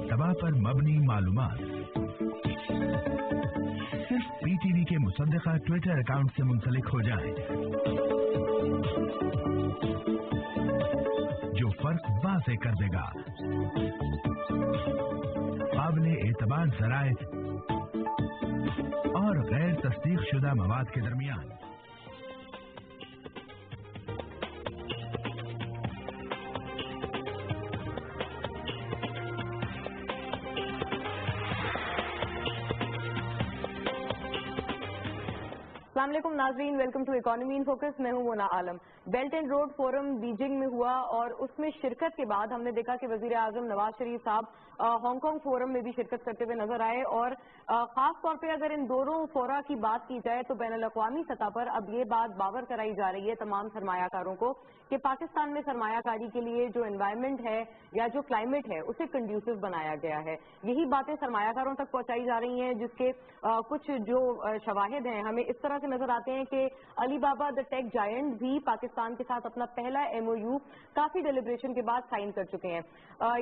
इत्तबा पर मबनी मालूमात सिर्फ PTV के मुसद्दिक़ा ट्विटर अकाउंट से मुंसलिक हो जाए, जो फर्क वाज़ेह कर देगा। काबिल एतबार ज़राए और गैर तस्दीक शुदा मवाद के दरमियान अस्सलामुअलैकुम नाज़रीन, welcome to economy in focus. मैं हूं Mona Alam. Belt and road forum Beijing में हुआ और उसमें शिरकत के बाद हमने देखा कि वजीर आजम नवाज शरीफ साहब हांगकांग फोरम में भी शिरकत करते हुए नजर आए और खास तौर पे अगर इन दोनों फोरा की बात की जाए तो बैनुल अक़वामी सतह पर अब ये बात बावर कराई जा रही है तमाम सरमायाकारों को कि पाकिस्तान में सरमायाकारी के लिए जो एनवायरमेंट है या जो क्लाइमेट है उसे कंड्यूसिव बनाया गया है। यही बातें सरमायाकारों तक पहुंचाई जा रही हैं, जिसके कुछ जो शवाहिद हैं हमें इस तरह से नजर आते हैं कि अली बाबा द टेक जायंट भी पाकिस्तान के साथ अपना पहला MOU काफी डेलिब्रेशन के बाद साइन कर चुके हैं।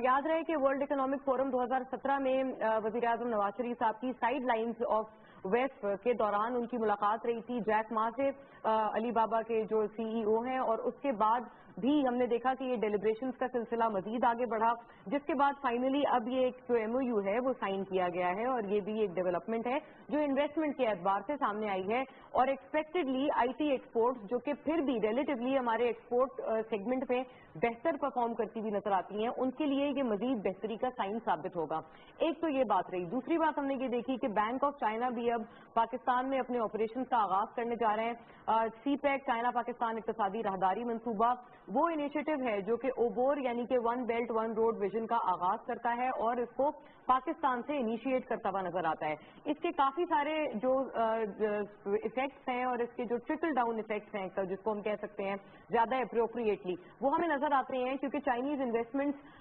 याद रहे कि वर्ल्ड इकोनॉमिक फोरम 2017 में वजीर आजम नवाज शरीफ साहब की साइड लाइन्स ऑफ वेस्ट के दौरान उनकी मुलाकात रही थी जैक मा से, अली बाबा के जो CEO हैं, और उसके बाद भी हमने देखा कि ये डेलिब्रेशंस का सिलसिला मजीद आगे बढ़ा, जिसके बाद फाइनली अब ये एक जो MOU है वो साइन किया गया है और ये भी एक डेवलपमेंट है जो इन्वेस्टमेंट के एतबार से सामने आई है। और एक्सपेक्टेडली IT एक्सपोर्ट जो कि फिर भी रिलेटिवली हमारे एक्सपोर्ट सेगमेंट में बेहतर परफॉर्म करती हुई नजर आती हैं, उनके लिए ये मजीद बेहतरी का साइन साबित होगा। एक तो ये बात रही। दूसरी बात हमने ये देखी कि बैंक ऑफ चाइना भी अब पाकिस्तान में अपने ऑपरेशन का आगाज करने जा रहे हैं। CPEC चाइना पाकिस्तान इक्तिसादी राहदारी मंसूबा वो इनिशिएटिव है जो कि ओबोर यानी कि one belt one road vision का आगाज करता है और इसको पाकिस्तान से इनिशिएट करता हुआ नजर आता है। इसके काफी सारे जो इफेक्ट्स हैं और इसके जो ट्रिकल डाउन इफेक्ट्स हैं जिसको हम कह सकते हैं ज्यादा अप्रोप्रिएटली, वो हमें नजर आते हैं क्योंकि चाइनीज इन्वेस्टमेंट्स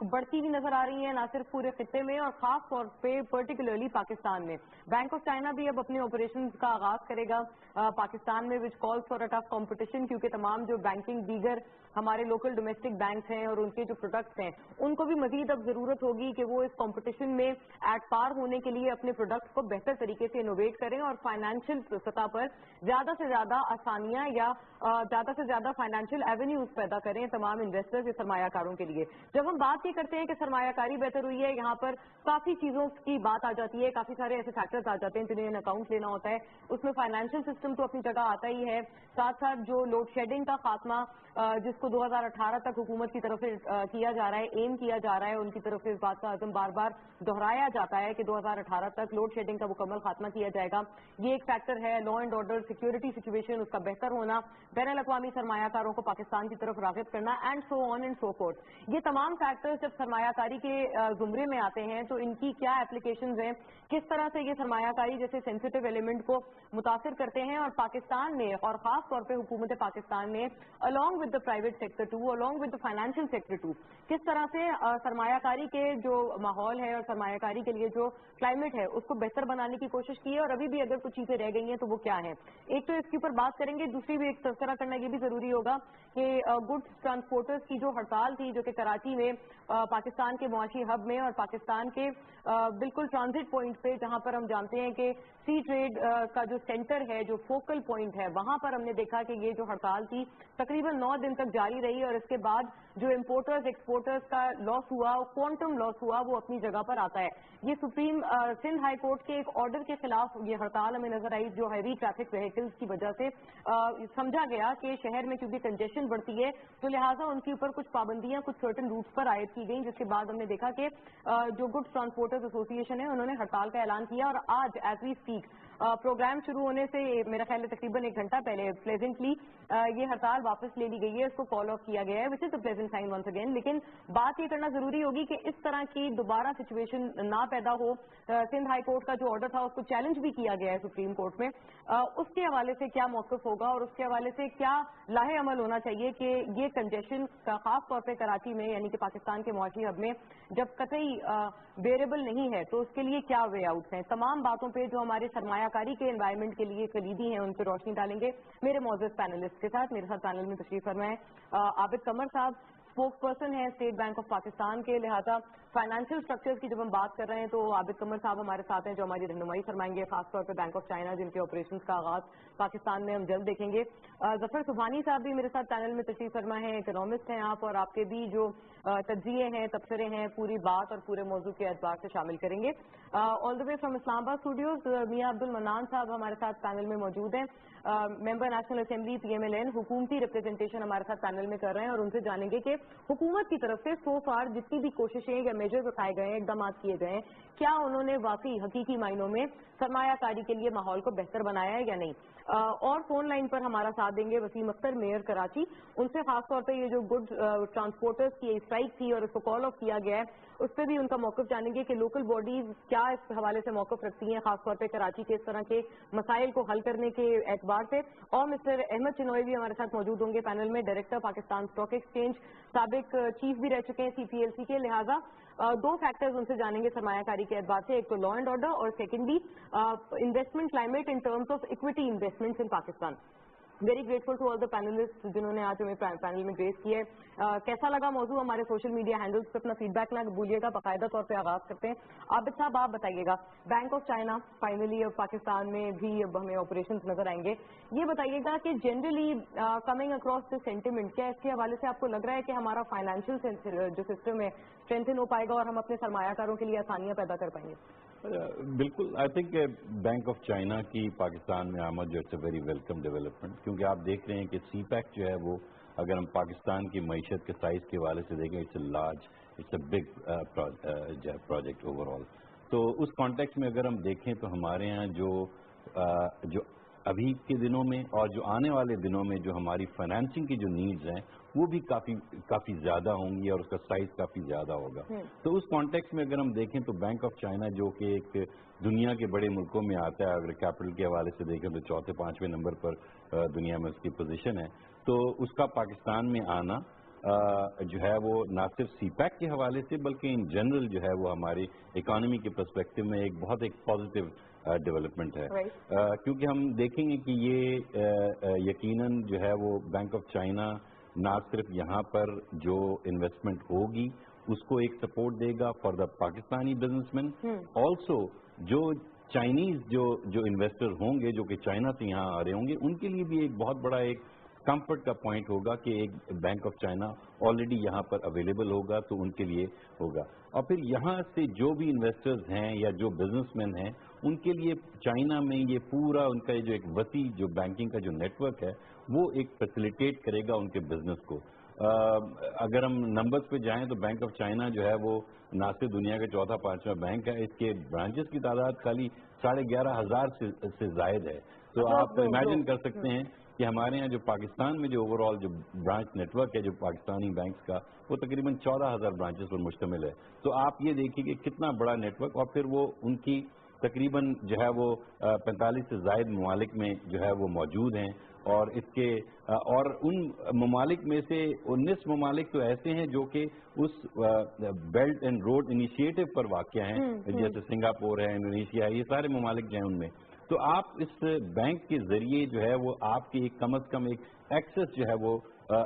बढ़ती हुई नजर आ रही हैं ना सिर्फ पूरे खित्ते में और खास तौर पे पर्टिकुलरली पाकिस्तान में। बैंक ऑफ चाइना भी अब अपने ऑपरेशन का आगाज करेगा पाकिस्तान में, which calls for a tough competition, क्योंकि तमाम जो बैंकिंग दीगर हमारे लोकल डोमेस्टिक बैंक्स हैं और उनके जो प्रोडक्ट्स हैं उनको भी मजीद अब जरूरत होगी कि वो इस कॉम्पिटिशन में एट पार होने के लिए अपने प्रोडक्ट्स को बेहतर तरीके से इनोवेट करें और फाइनेंशियल सतह पर ज्यादा से ज्यादा आसानियां या ज्यादा से ज्यादा फाइनेंशियल एवेन्यूज पैदा करें तमाम इन्वेस्टर्स या सरमायाकारों के लिए। जब हम बात ये करते हैं कि सरमायाकारी बेहतर हुई है, यहाँ पर काफी चीजों की बात आ जाती है, काफी सारे ऐसे फैक्टर्स आ जाते हैं जिन्हें अकाउंट लेना होता है। उसमें फाइनेंशियल सिस्टम तो अपनी जगह आता ही है, साथ साथ जो लोड शेडिंग का खात्मा जिसको 2018 तक हुकूमत की तरफ से किया जा रहा है, एम किया जा रहा है, उनकी तरफ से इस बात का आज़म बार बार दोहराया जाता है कि 2018 तक लोड शेडिंग का मुकम्मल खात्मा किया जाएगा। ये एक फैक्टर है। Law and order, security situation उसका बेहतर होना, बैनुल अक़वामी सरमायाकारों को पाकिस्तान की तरफ राग़िब करना and so on and so fourth. ये तमाम फैक्टर्स जब सरमायाकारी के जुमरे में आते हैं तो इनकी क्या एप्लीकेशंस हैं, किस तरह से ये सरमायाकारी जैसे सेंसिटिव एलिमेंट को मुतासिर करते हैं और पाकिस्तान ने और खास तौर पर हुकूमत पाकिस्तान ने along with the private sector too, along with the financial sector too, किस तरह से सरमायाकारी के जो माहौल है और सरमायाकारी के लिए जो क्लाइमेट है उसको बेहतर बनाने की कोशिश की है और अभी भी अगर कुछ चीजें रह गई हैं तो वो क्या है। एक तो इसके ऊपर बात करेंगे, दूसरी भी एक तज़किरा करना ये भी जरूरी होगा कि गुड्स ट्रांसपोर्टर्स की जो हड़ताल थी जो कि कराची में पाकिस्तान के मुआशी हब में और पाकिस्तान के बिल्कुल ट्रांजिट पॉइंट पे, जहां पर हम जानते हैं कि सी ट्रेड का जो सेंटर है, जो फोकल पॉइंट है, वहां पर हमने देखा कि ये जो हड़ताल थी तकरीबन 9 दिन तक जारी रही और इसके बाद जो इम्पोर्टर्स एक्सपोर्टर्स का लॉस हुआ, क्वांटम लॉस हुआ, वो अपनी जगह पर आता है। ये सुप्रीम सिंध हाई कोर्ट के एक ऑर्डर के खिलाफ ये हड़ताल हमें नजर आई जो हैवी ट्रैफिक व्हीकल्स की वजह से समझा गया कि शहर में क्योंकि कंजेशन बढ़ती है तो लिहाजा उनके ऊपर कुछ पाबंदियां कुछ सर्टेन रूट्स पर आयद की गई, जिसके बाद हमने देखा कि जो गुड्स ट्रांसपोर्टर्स एसोसिएशन है उन्होंने हड़ताल का ऐलान किया और आज एज वी स्पीक प्रोग्राम शुरू होने से मेरा ख्याल है तकरीबन 1 घंटा पहले प्लेजेंटली ये हड़ताल वापस ले ली गई है, इसको कॉल ऑफ किया गया है, which is a pleasant sign once again. लेकिन बात ये करना जरूरी होगी कि इस तरह की दोबारा सिचुएशन ना पैदा हो। सिंध हाई कोर्ट का जो ऑर्डर था उसको चैलेंज भी किया गया है सुप्रीम कोर्ट में, उसके हवाले से क्या मौक़िफ़ होगा और उसके हवाले से क्या लाहे अमल होना चाहिए कि ये कंजेशन का खास तौर पर कराची में यानी कि पाकिस्तान के मुआशी हब में जब कतई बेरेबल नहीं है तो उसके लिए क्या वे आउट्स हैं। तमाम बातों पे जो हमारे सरमायाकारी के एनवायरनमेंट के लिए कलीदी हैं उन पर रोशनी डालेंगे मेरे मौजूद पैनलिस्ट के साथ। मेरे साथ पैनल में तशरीफ फरमा है आबिद कमर साहब, स्पोक्स पर्सन है स्टेट बैंक ऑफ पाकिस्तान के, लिहाजा फाइनेंशियल स्ट्रक्चर्स की जब हम बात कर रहे हैं तो आबिद कमर साहब हमारे साथ हैं जो हमारी रहनुमाई फरमाएंगे, खासतौर पर बैंक ऑफ चाइना जिनके ऑपरेशंस का आगाज पाकिस्तान में हम जल्द देखेंगे। जफर सुबहानी साहब भी मेरे साथ पैनल में तशरीफ फरमा हैं, इकोनॉमिस्ट हैं आप, और आपके भी जो तज्जिए हैं, तबसरे हैं, पूरी बात और पूरे मौजू के एतबार से शामिल करेंगे। All the way from Islamabad studios मियां अब्दुल मन्नान साहब हमारे साथ पैनल में मौजूद हैं, मेंबर नेशनल असेंबली PMLN, हुकूमती रिप्रेजेंटेशन हमारे साथ पैनल में कर रहे हैं, और उनसे जानेंगे कि हुकूमत की तरफ से सो फार जितनी भी कोशिशें या मेजर्स उठाए गए हैं, इकदाम किए गए हैं, क्या उन्होंने वाकई हकीकी मायनों में सरमायाकारी के लिए माहौल को बेहतर बनाया है या नहीं। और फोन लाइन पर हमारा साथ देंगे वसीम अख्तर, मेयर कराची, उनसे खासतौर पर ये जो गुड ट्रांसपोर्टर्स की स्ट्राइक थी और इसको कॉल ऑफ किया गया है उस पर भी उनका मौक़िफ़ जानेंगे कि लोकल बॉडीज क्या इस हवाले से मौक़िफ़ रखती हैं, खासतौर पर कराची के इस तरह के मसाइल को हल करने के एतबार से। और मिस्टर अहमद चिनोई भी हमारे साथ मौजूद होंगे पैनल में, डायरेक्टर पाकिस्तान स्टॉक एक्सचेंज, साबिक चीफ भी रह चुके हैं CPLC के, लिहाजा दो फैक्टर्स उनसे जानेंगे सरमायाकारी के एतबार से, एक तो लॉ एंड ऑर्डर और secondly investment climate in terms of equity investments in Pakistan. Very grateful to all the panelist जिन्होंने आज हमें पैनल में ग्रेस किया है। कैसा लगा मौजूद, हमारे सोशल मीडिया हैंडल्स पे अपना फीडबैक ना भूलिएगा, बाकायदा तौर पे आगाज करते हैं। आबिद साहब आप बताइएगा, बैंक ऑफ चाइना फाइनली अब पाकिस्तान में भी अब हमें ऑपरेशंस नजर आएंगे, ये बताइएगा कि generally coming across the sentiment, क्या इसके हवाले से आपको लग रहा है कि हमारा फाइनेंशियल जो सिस्टम है स्ट्रेंथन हो पाएगा और हम अपने सरमायाकारों के लिए आसानियां पैदा कर पाएंगे? बिल्कुल, I think bank of China की पाकिस्तान में आमद जो it's a very welcome development, क्योंकि आप देख रहे हैं कि CPEC जो है वो अगर हम पाकिस्तान की मईशत के साइज के हवाले से देखें it's a big project overall. तो उस कॉन्टेक्स्ट में अगर हम देखें तो हमारे यहाँ जो अभी के दिनों में और जो आने वाले दिनों में जो हमारी फाइनेंसिंग की जो नीड्स हैं वो भी काफ़ी ज़्यादा होंगी और उसका साइज काफ़ी ज़्यादा होगा। तो उस कॉन्टेक्स्ट में अगर हम देखें तो बैंक ऑफ चाइना जो कि एक दुनिया के बड़े मुल्कों में आता है, अगर कैपिटल के हवाले से देखें तो चौथे पांचवें नंबर पर दुनिया में उसकी पोजीशन है, तो उसका पाकिस्तान में आना जो है वो ना सिर्फ CPEC के हवाले से बल्कि इन जनरल जो है वो हमारी इकोनॉमी के पर्सपेक्टिव में एक बहुत पॉजिटिव डेवलपमेंट है। क्योंकि हम देखेंगे कि ये यकीनन जो है वो बैंक ऑफ चाइना ना सिर्फ यहाँ पर जो इन्वेस्टमेंट होगी उसको एक सपोर्ट देगा for the Pakistani businessman, also जो चाइनीज जो इन्वेस्टर होंगे जो कि चाइना से यहाँ आ रहे होंगे उनके लिए भी एक बहुत बड़ा एक कंफर्ट का पॉइंट होगा कि एक बैंक ऑफ चाइना ऑलरेडी यहाँ पर अवेलेबल होगा, तो उनके लिए होगा। और फिर यहाँ से जो भी इन्वेस्टर्स हैं या जो बिजनेसमैन हैं उनके लिए चाइना में ये पूरा उनका जो एक वसी जो बैंकिंग का जो नेटवर्क है वो एक फैसिलिटेट करेगा उनके बिजनेस को। अगर हम नंबर्स पे जाएं तो बैंक ऑफ चाइना जो है वो ना सिर्फ दुनिया का चौथा पांचवा बैंक है, इसके ब्रांचेस की तादाद खाली 11,500 से जायद है। तो आप इमेजिन कर सकते हैं कि हमारे यहाँ जो पाकिस्तान में जो ओवरऑल जो ब्रांच नेटवर्क है जो पाकिस्तानी बैंक्स का वो तकरीबन 14,000 ब्रांचेस पर मुश्तमिल है। तो आप ये देखिए कि कितना बड़ा नेटवर्क, और फिर वो उनकी तकरीबन जो है वो 45 से जायद ममालिक में जो है वो मौजूद हैं, और इसके और उन ममालिक में से 19 ममालिक तो ऐसे हैं जो कि उस बेल्ट एंड रोड इनिशिएटिव पर वाक़या हैं, जैसे सिंगापुर है, इंडोनेशिया है, ये सारे ममालिक जो हैं उनमें। तो आप इस बैंक के जरिए जो है वो आपकी एक कम से कम एक एक्सेस जो है वो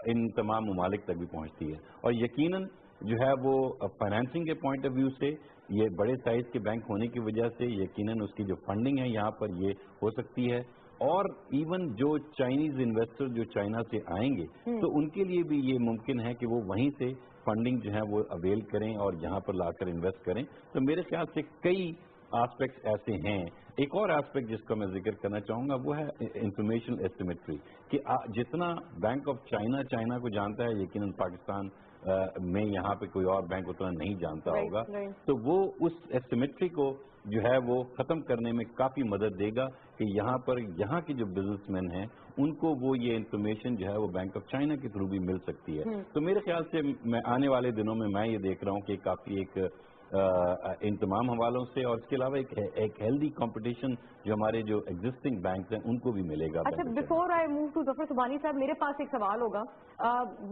इन तमाम ममालिक तक भी पहुंचती है, और यकीनन जो है वो फाइनेंसिंग के पॉइंट ऑफ व्यू से ये बड़े साइज के बैंक होने की वजह से यकीनन उसकी जो फंडिंग है यहाँ पर ये हो सकती है। और इवन जो चाइनीज इन्वेस्टर जो चाइना से आएंगे तो उनके लिए भी ये मुमकिन है कि वो वहीं से फंडिंग जो है वो अवेल करें और यहाँ पर लाकर इन्वेस्ट करें। तो मेरे ख्याल से कई एस्पेक्ट्स ऐसे हैं। एक और एस्पेक्ट जिसका मैं जिक्र करना चाहूँगा वो है इंफॉर्मेशन एसिमेट्री, कि जितना बैंक ऑफ चाइना को जानता है यकीनन पाकिस्तान में यहाँ पे कोई और बैंक उतना नहीं जानता होगा। तो वो उस एसिमेट्री को जो है वो ख़त्म करने में काफ़ी मदद देगा कि यहाँ के जो बिजनेसमैन हैं उनको वो ये इंफॉर्मेशन जो है वो बैंक ऑफ चाइना के थ्रू भी मिल सकती है। तो मेरे ख्याल से मैं आने वाले दिनों में मैं ये देख रहा हूँ कि काफ़ी एक इन तमाम हवालों से, और इसके अलावा एक हेल्दी कंपटीशन जो हमारे जो एग्जिस्टिंग बैंक हैं उनको भी मिलेगा। अच्छा, before I move to Zafar Subhani साहब, मेरे पास एक सवाल होगा।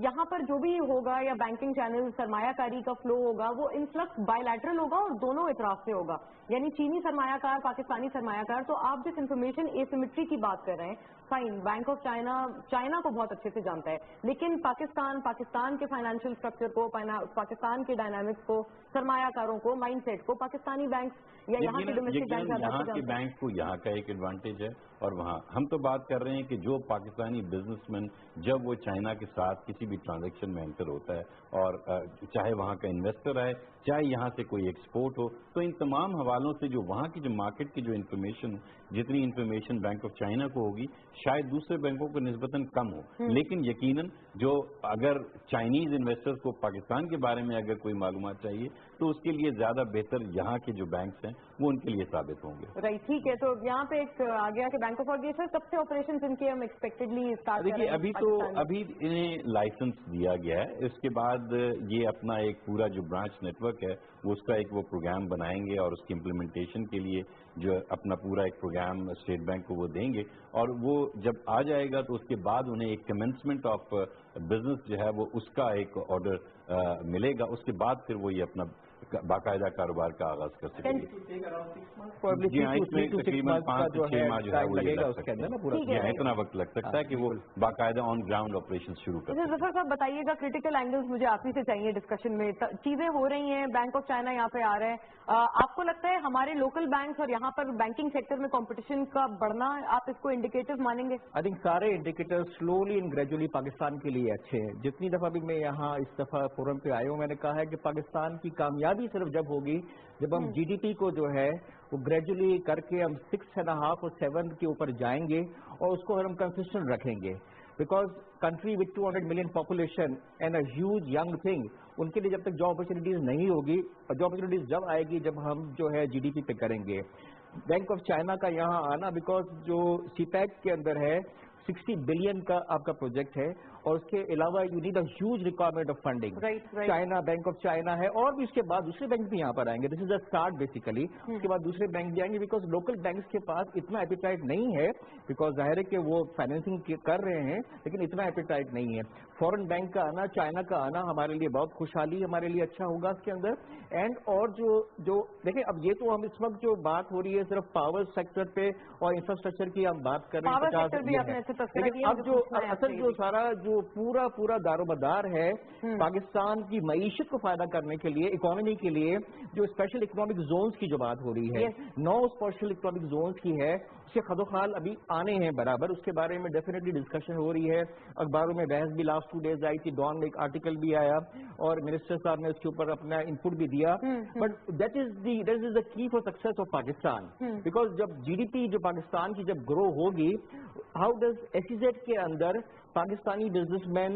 यहाँ पर जो भी होगा या बैंकिंग चैनल सरमायाकारी का फ्लो होगा वो इनफ्लक्स बायलैटरल होगा और दोनों इतराफ से होगा, यानी चीनी सरमायाकार पाकिस्तानी सरमायाकार। तो आप जिस इंफॉर्मेशन एसिमेट्री की बात कर रहे हैं फाइन, बैंक ऑफ चाइना को बहुत अच्छे से जानता है, लेकिन पाकिस्तान के फाइनेंशियल स्ट्रक्चर को, पाकिस्तान के डायनामिक्स को, सरमायाकारों को, माइंडसेट को पाकिस्तानी बैंक या यहाँ के डोमेस्टिक बैंक यहाँ के बैंक को यहाँ का एक एडवांटेज है, और वहाँ हम तो बात कर रहे हैं कि जो पाकिस्तानी बिजनेसमैन जब वो चाइना के साथ किसी भी ट्रांजैक्शन में एंटर होता है, और चाहे वहाँ का इन्वेस्टर आए, चाहे यहाँ से कोई एक्सपोर्ट हो, तो इन तमाम हवालों से जो वहाँ की जो मार्केट की जो इन्फॉर्मेशन, जितनी इन्फॉर्मेशन बैंक ऑफ चाइना को होगी शायद दूसरे बैंकों को निस्बतन कम हो, लेकिन यकीनन जो अगर चाइनीज इन्वेस्टर्स को पाकिस्तान के बारे में अगर कोई मालूमात चाहिए तो उसके लिए ज्यादा बेहतर यहाँ के जो बैंक्स हैं वो उनके लिए साबित होंगे। राइट, ठीक है। तो यहाँ पे एक आ गया कि बैंक ऑफ सर कब से ऑपरेशन इनके हम एक्सपेक्टेडली स्टार्ट करें? देखिए अभी इन्हें लाइसेंस दिया गया है, इसके बाद ये अपना एक पूरा जो ब्रांच नेटवर्क है उसका एक वो प्रोग्राम बनाएंगे और उसकी इम्प्लीमेंटेशन के लिए जो अपना पूरा एक प्रोग्राम स्टेट बैंक को वो देंगे, और वो जब आ जाएगा तो उसके बाद उन्हें एक कमेंसमेंट ऑफ बिजनेस जो है वो उसका एक ऑर्डर मिलेगा, उसके बाद फिर वो ये अपना बाकायदा कारोबार का आगाज कर सकेंगे। जी हाँ, इसमें तकरीबन 5 से 6 माह जो है वो लग सकते हैं, इतना वक्त लग सकता है कि वो बाकायदा ऑन ग्राउंड ऑपरेशन शुरू कर। जफर साहब बताइएगा, क्रिटिकल एंगल्स मुझे आप ही से चाहिए डिस्कशन में। चीजें हो रही हैं, बैंक ऑफ चाइना यहाँ पे आ रहे हैं, आपको लगता है हमारे लोकल बैंक्स और यहाँ पर बैंकिंग सेक्टर में कंपटीशन का बढ़ना, आप इसको इंडिकेटिव मानेंगे? आई थिंक सारे indicators slowly and gradually Pakistan के लिए अच्छे हैं। जितनी दफा भी मैं यहाँ इस दफा फोरम पे आया हूँ, मैंने कहा है कि पाकिस्तान की कामयाबी सिर्फ जब होगी जब हम जीडीपी को जो है वो ग्रेजुअली करके हम 6.5 और 7 के ऊपर जाएंगे और उसको हम कंसिस्टेंट रखेंगे, because country with 200 million population and a huge young thing, उनके लिए जब तक जॉब अपॉर्चुनिटीज नहीं होगी, और जॉब अपॉर्चुनिटीज जब आएगी जब हम जो है जीडीपी पे करेंगे। बैंक ऑफ चाइना का यहाँ आना, बिकॉज जो सीपैक के अंदर है 60 बिलियन का आपका प्रोजेक्ट है, और उसके अलावा you need a huge requirement of funding. China, bank of China है, और भी उसके बाद दूसरे बैंक भी यहाँ पर आएंगे। This is the start basically. उसके बाद दूसरे बैंक भी आएंगे, बिकॉज लोकल बैंक्स के पास इतना एपिटाइट नहीं है, बिकॉज जाहिर है कि वो फाइनेंसिंग कर रहे हैं, लेकिन इतना एपिटाइट नहीं है। फॉरेन बैंक का आना, चाइना का आना हमारे लिए बहुत खुशहाली, हमारे लिए अच्छा होगा इसके अंदर। एंड और जो देखिए, अब ये तो हम इस वक्त जो बात हो रही है सिर्फ पावर सेक्टर पे और इंफ्रास्ट्रक्चर की हम बात कर रहे हैं, लेकिन अब जो असल जो सारा जो पूरा दारोमदार है पाकिस्तान की मईशत को फायदा करने के लिए, इकोनॉमी के लिए, जो स्पेशल इकोनॉमिक जोन्स की जो बात हो रही है, 9 स्पेशल इकोनॉमिक जोन्स की है, उसके खदोखाल अभी आने हैं बराबर, उसके बारे में डेफिनेटली डिस्कशन हो रही है। अखबारों में बहस भी लास्ट 2 डेज आई थी, डॉन में एक आर्टिकल भी आया और मिनिस्टर साहब ने उसके ऊपर अपना इनपुट भी दिया। But that is the key for success of Pakistan, because जब जीडीपी जो पाकिस्तान की जब ग्रो होगी, हाउ डज एसईजेड के अंदर Pakistani businessman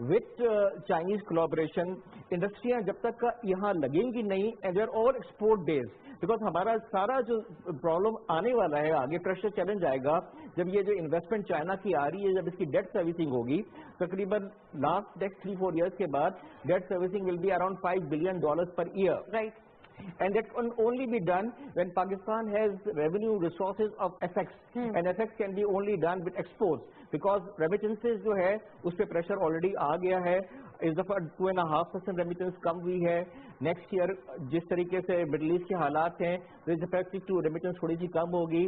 with Chinese collaboration, इंडस्ट्रियां जब तक यहाँ लगेंगी नहीं, and they're all export based, because हमारा सारा जो प्रॉब्लम आने वाला है आगे, प्रेशर चैलेंज आएगा जब ये जो इन्वेस्टमेंट चाइना की आ रही है, जब इसकी डेट सर्विसिंग होगी, तकरीबन लास्ट नेक्स्ट 3-4 ईयर्स के बाद debt servicing will be around $5 billion per year, right? And that can only be done when Pakistan has revenue resources of FX, and FX can be only done with exports, because remittances जो है उस पे pressure already आ गया है। इस दफा 2.5% remittance कम हुई है। नेक्स्ट ईयर जिस तरीके से मिडल ईस्ट के हालात हैं, रेमिटेंस थोड़ी सी कम होगी।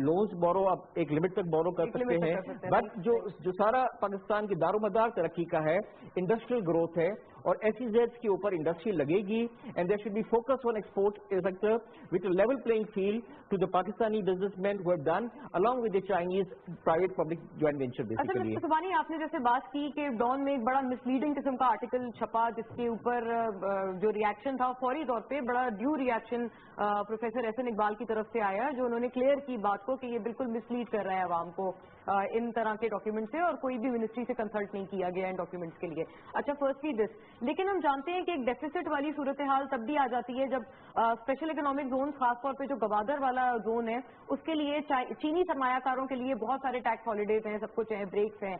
लोन्स बोरो आप एक लिमिट तक बोरो कर सकते हैं, बट जो सारा पाकिस्तान की दारोमदार तरक्की का है, इंडस्ट्रियल ग्रोथ है, और एसईजेड्स के ऊपर इंडस्ट्री लगेगी, and there should be focus on export sector with a level playing field to the Pakistani businessman who have done along with the Chinese private public joint venture basically. अच्छा सुबानी, आपने जैसे बात की कि डॉन में एक बड़ा मिसलीडिंग किस्म का आर्टिकल छपा, जिसके ऊपर जो रिएक्शन था फौरी तौर पे बड़ा due reaction professor Ahsan Iqbal की तरफ से आया, जो उन्होंने क्लियर की बात को कि ये बिल्कुल मिसलीड कर रहा है आवाम को इन तरह के डॉक्यूमेंट से, और कोई भी मिनिस्ट्री से कंसल्ट नहीं किया गया इन डॉक्यूमेंट्स के लिए। अच्छा, फर्स्टली दिस, लेकिन हम जानते हैं कि एक डेफिसिट वाली सूरत हाल तब भी आ जाती है जब स्पेशल इकोनॉमिक जोन, खासतौर पे जो गवादर वाला जोन है, उसके लिए चीनी सरमायाकारों के लिए बहुत सारे टैक्स हॉलीडेज हैं, सब कुछ है, ब्रेक्स हैं।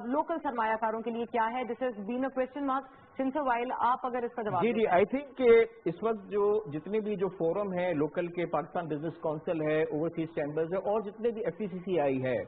लोकल सरमायाकारों के लिए क्या है? This is been a question mark since a while. आप अगर इसका जवाब जी आई थिंक कि इस वक्त जो जितने भी जो फोरम है लोकल के, पाकिस्तान बिजनेस काउंसिल है, ओवरसीज चैम्बर्स है, और जितने भी FPCCI है,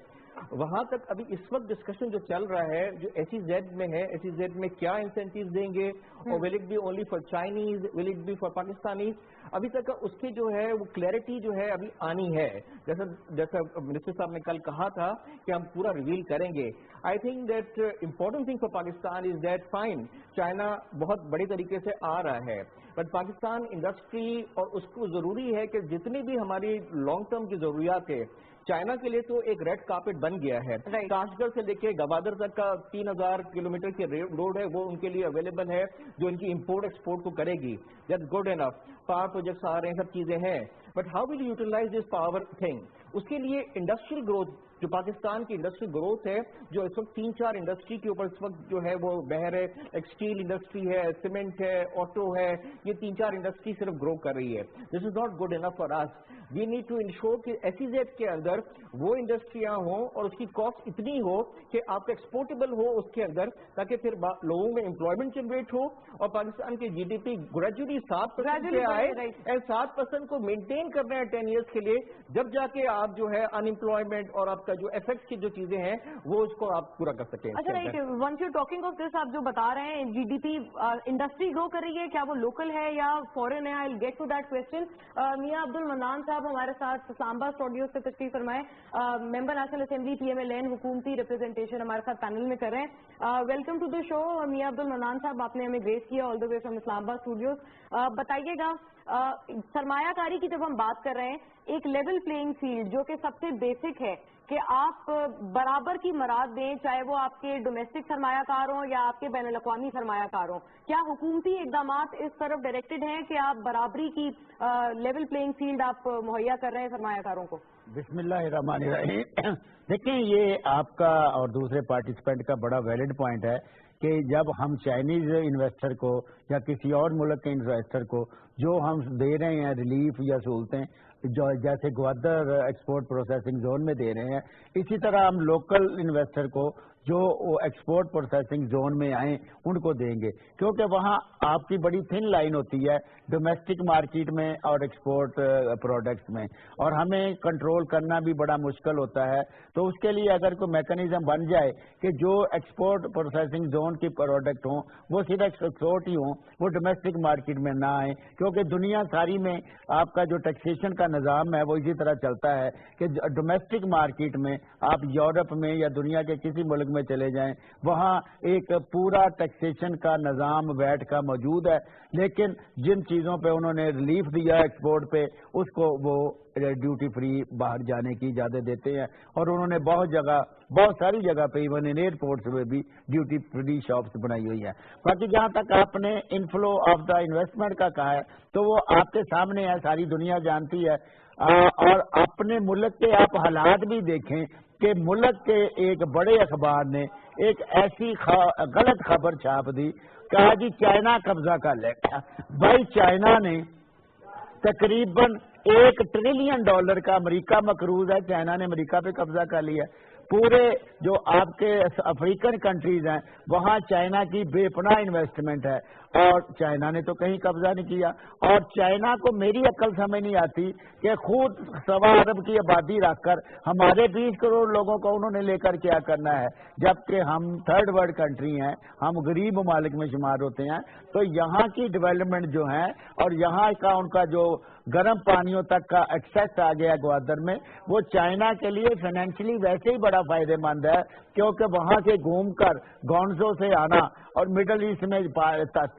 वहां तक अभी इस वक्त डिस्कशन जो चल रहा है, जो SEZ में है, SEZ में क्या इंसेंटिव देंगे, और will it be only for Chinese, will it be for Pakistani, अभी तक उसकी जो है वो क्लैरिटी जो है अभी आनी है। जैसा मिनिस्टर साहब ने कल कहा था कि हम पूरा रिवील करेंगे। I think that important thing for Pakistan is that fine, China बहुत बड़ी तरीके से आ रहा है, बट पाकिस्तान इंडस्ट्री और उसको जरूरी है कि जितनी भी हमारी लॉन्ग टर्म की जरूरियात है, चाइना के लिए तो एक रेड कार्पेट बन गया है। काशगढ़ से लेके गवादर तक का 3000 किलोमीटर की रोड है, वो उनके लिए अवेलेबल है, जो इनकी इंपोर्ट एक्सपोर्ट को करेगी। That's good enough. Power projects आ रहे हैं, सब चीजें हैं, but how will utilize this power thing? उसके लिए इंडस्ट्रियल ग्रोथ, जो पाकिस्तान की इंडस्ट्रियल ग्रोथ है, जो इस वक्त 3-4 इंडस्ट्री के ऊपर इस वक्त जो है वो बहर है, एक स्टील इंडस्ट्री है, सीमेंट है, ऑटो है, ये 3-4 इंडस्ट्री सिर्फ ग्रो कर रही है। This is not good enough for us. We need to ensure कि SEZ के अंदर वो इंडस्ट्रियां हों और उसकी कॉस्ट इतनी हो कि आप एक्सपोर्टेबल हो उसके अंदर, ताकि फिर लोगों में एम्प्लॉयमेंट जनरेट हो और पाकिस्तान की GDP ग्रेजुअली 7% से आए, एंड 7% को मेंटेन करना है 10 ईयर्स के लिए, जब जाके आप जो है अनएम्प्लॉयमेंट और आपका जो इफेक्ट की जो चीजें हैं वो उसको आप पूरा कर सकें। अच्छा, right, once you talking of this, आप जो बता रहे हैं GDP इंडस्ट्री ग्रो कर रही है, क्या वो लोकल है या फॉरेन है? I will get to that question. मियां अब्दुल मन्नान साहब हमारे साथ इस्लामाबाद स्टूडियो से तशरीफ फरमाए, मेंबर नेशनल असेंबली PMLN हुकूमती रिप्रेजेंटेशन हमारे साथ पैनल में कर रहे हैं। वेलकम टू द शो मियां अब्दुल मन्नान साहब, आपने हमें ग्रेस किया all the way from Islamabad studios. बताइएगा, सरमायाकारी की जब हम बात कर रहे हैं, एक लेवल प्लेइंग फील्ड जो कि सबसे बेसिक है कि आप बराबर की मराद दें, चाहे वो आपके डोमेस्टिक सरमायाकार हों या आपके बैनुल अक़वामी सरमायाकार हों, क्या हुकूमती इक़दामात इस तरफ डायरेक्टेड हैं कि आप बराबरी की लेवल प्लेइंग फील्ड आप मुहैया कर रहे हैं सरमायाकारों को? बिस्मिल्लाहिर्रहमानिर्रहीम। देखें, ये आपका और दूसरे पार्टिसिपेंट का बड़ा वैलिड पॉइंट है कि जब हम चाइनीज इन्वेस्टर को या किसी और मुल्क के इन्वेस्टर को जो हम दे रहे हैं रिलीफ या सहूलतें, जो जैसे ग्वादर एक्सपोर्ट प्रोसेसिंग जोन में दे रहे हैं, इसी तरह हम लोकल इन्वेस्टर को जो एक्सपोर्ट प्रोसेसिंग जोन में आए उनको देंगे, क्योंकि वहाँ आपकी बड़ी थिन लाइन होती है डोमेस्टिक मार्केट में और एक्सपोर्ट प्रोडक्ट्स में, और हमें कंट्रोल करना भी बड़ा मुश्किल होता है। तो उसके लिए अगर कोई मैकेनिज्म बन जाए कि जो एक्सपोर्ट प्रोसेसिंग जोन की प्रोडक्ट हों वो सिर्फ एक्सपोर्ट ही हों, वो डोमेस्टिक मार्केट में ना आए, क्योंकि दुनिया सारी में आपका जो टैक्सेशन का निज़ाम है वो इसी तरह चलता है कि डोमेस्टिक मार्केट में आप यूरोप में या दुनिया के किसी मुल्क में चले जाएं, वहाँ एक पूरा टैक्सेशन का निज़ाम वैट का मौजूद है, लेकिन जिन चीज़ों पे उन्होंने रिलीफ दिया एक्सपोर्ट पे उसको वो ड्यूटी फ्री बाहर जाने की इजाज़त देते हैं, और उन्होंने बहुत सारी जगह पे इवन इन एयरपोर्ट्स में भी ड्यूटी फ्री शॉप्स बनाई हुई है। बाकी जहाँ तक आपने इनफ्लो ऑफ द इन्वेस्टमेंट का कहा है तो वो आपके सामने है, सारी दुनिया जानती है, और अपने मुल्क के आप हालात भी देखें कि मुल्क के एक बड़े अखबार ने एक ऐसी गलत खबर छाप दी, कहा जी चाइना कब्जा कर लेगा। भाई चाइना ने तकरीबन $1 ट्रिलियन का अमेरिका मकरूज है, चाइना ने अमेरिका पे कब्जा कर लिया। पूरे जो आपके अफ्रीकन कंट्रीज हैं वहाँ चाइना की बेपनाह इन्वेस्टमेंट है, और चाइना ने तो कहीं कब्जा नहीं किया। और चाइना को मेरी अक्ल समझ नहीं आती कि खुद 1.25 अरब की आबादी रखकर हमारे 20 करोड़ लोगों को उन्होंने लेकर क्या करना है, जबकि हम थर्ड वर्ल्ड कंट्री हैं, हम गरीब ममालिक में शुमार होते हैं। तो यहाँ की डेवलपमेंट जो है और यहाँ का उनका जो गर्म पानियों तक का एक्सेस आ गया ग्वादर में, वो चाइना के लिए फाइनेंशियली वैसे ही बड़ा फायदेमंद है, क्योंकि वहां से घूमकर गॉन्जो से आना और मिडल ईस्ट में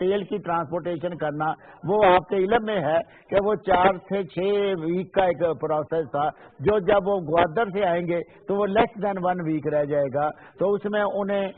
तेल की ट्रांसपोर्टेशन करना, वो आपके इल्म में है कि वो 4 से 6 वीक का एक प्रोसेस था, जो जब वो ग्वादर से आएंगे तो वो लेस देन 1 वीक रह जाएगा। तो उसमें उन्हें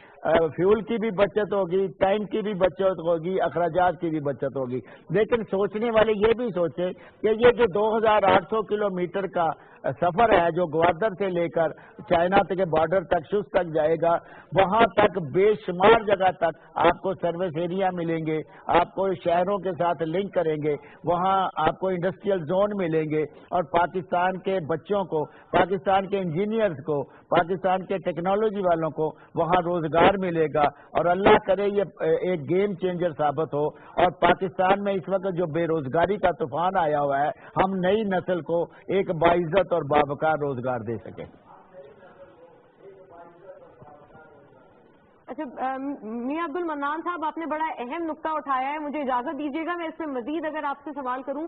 फ्यूल की भी बचत होगी, टाइम की भी बचत होगी, अखराजात की भी बचत होगी। लेकिन सोचने वाले ये भी सोचे कि ये जो 2800 किलोमीटर का सफर है जो ग्वादर से लेकर चाइना के बॉर्डर तक शुष्क तक जाएगा, वहां तक बेशुमार जगह तक आपको सर्विस एरिया मिलेंगे, आपको शहरों के साथ लिंक करेंगे, वहां आपको इंडस्ट्रियल जोन मिलेंगे, और पाकिस्तान के बच्चों को, पाकिस्तान के इंजीनियर्स को, पाकिस्तान के टेक्नोलॉजी वालों को वहां रोजगार मिलेगा। और अल्लाह करे ये एक गेम चेंजर साबित हो, और पाकिस्तान में इस वक्त जो बेरोजगारी का तूफान आया हुआ है, हम नई नस्ल को एक बाइज्जत और बावकार रोजगार दे सके। अच्छा मियां अब्दुल मन्नान साहब, आपने बड़ा अहम नुक्ता उठाया है, मुझे इजाजत दीजिएगा मैं इस पे मजीद अगर आपसे सवाल करूं।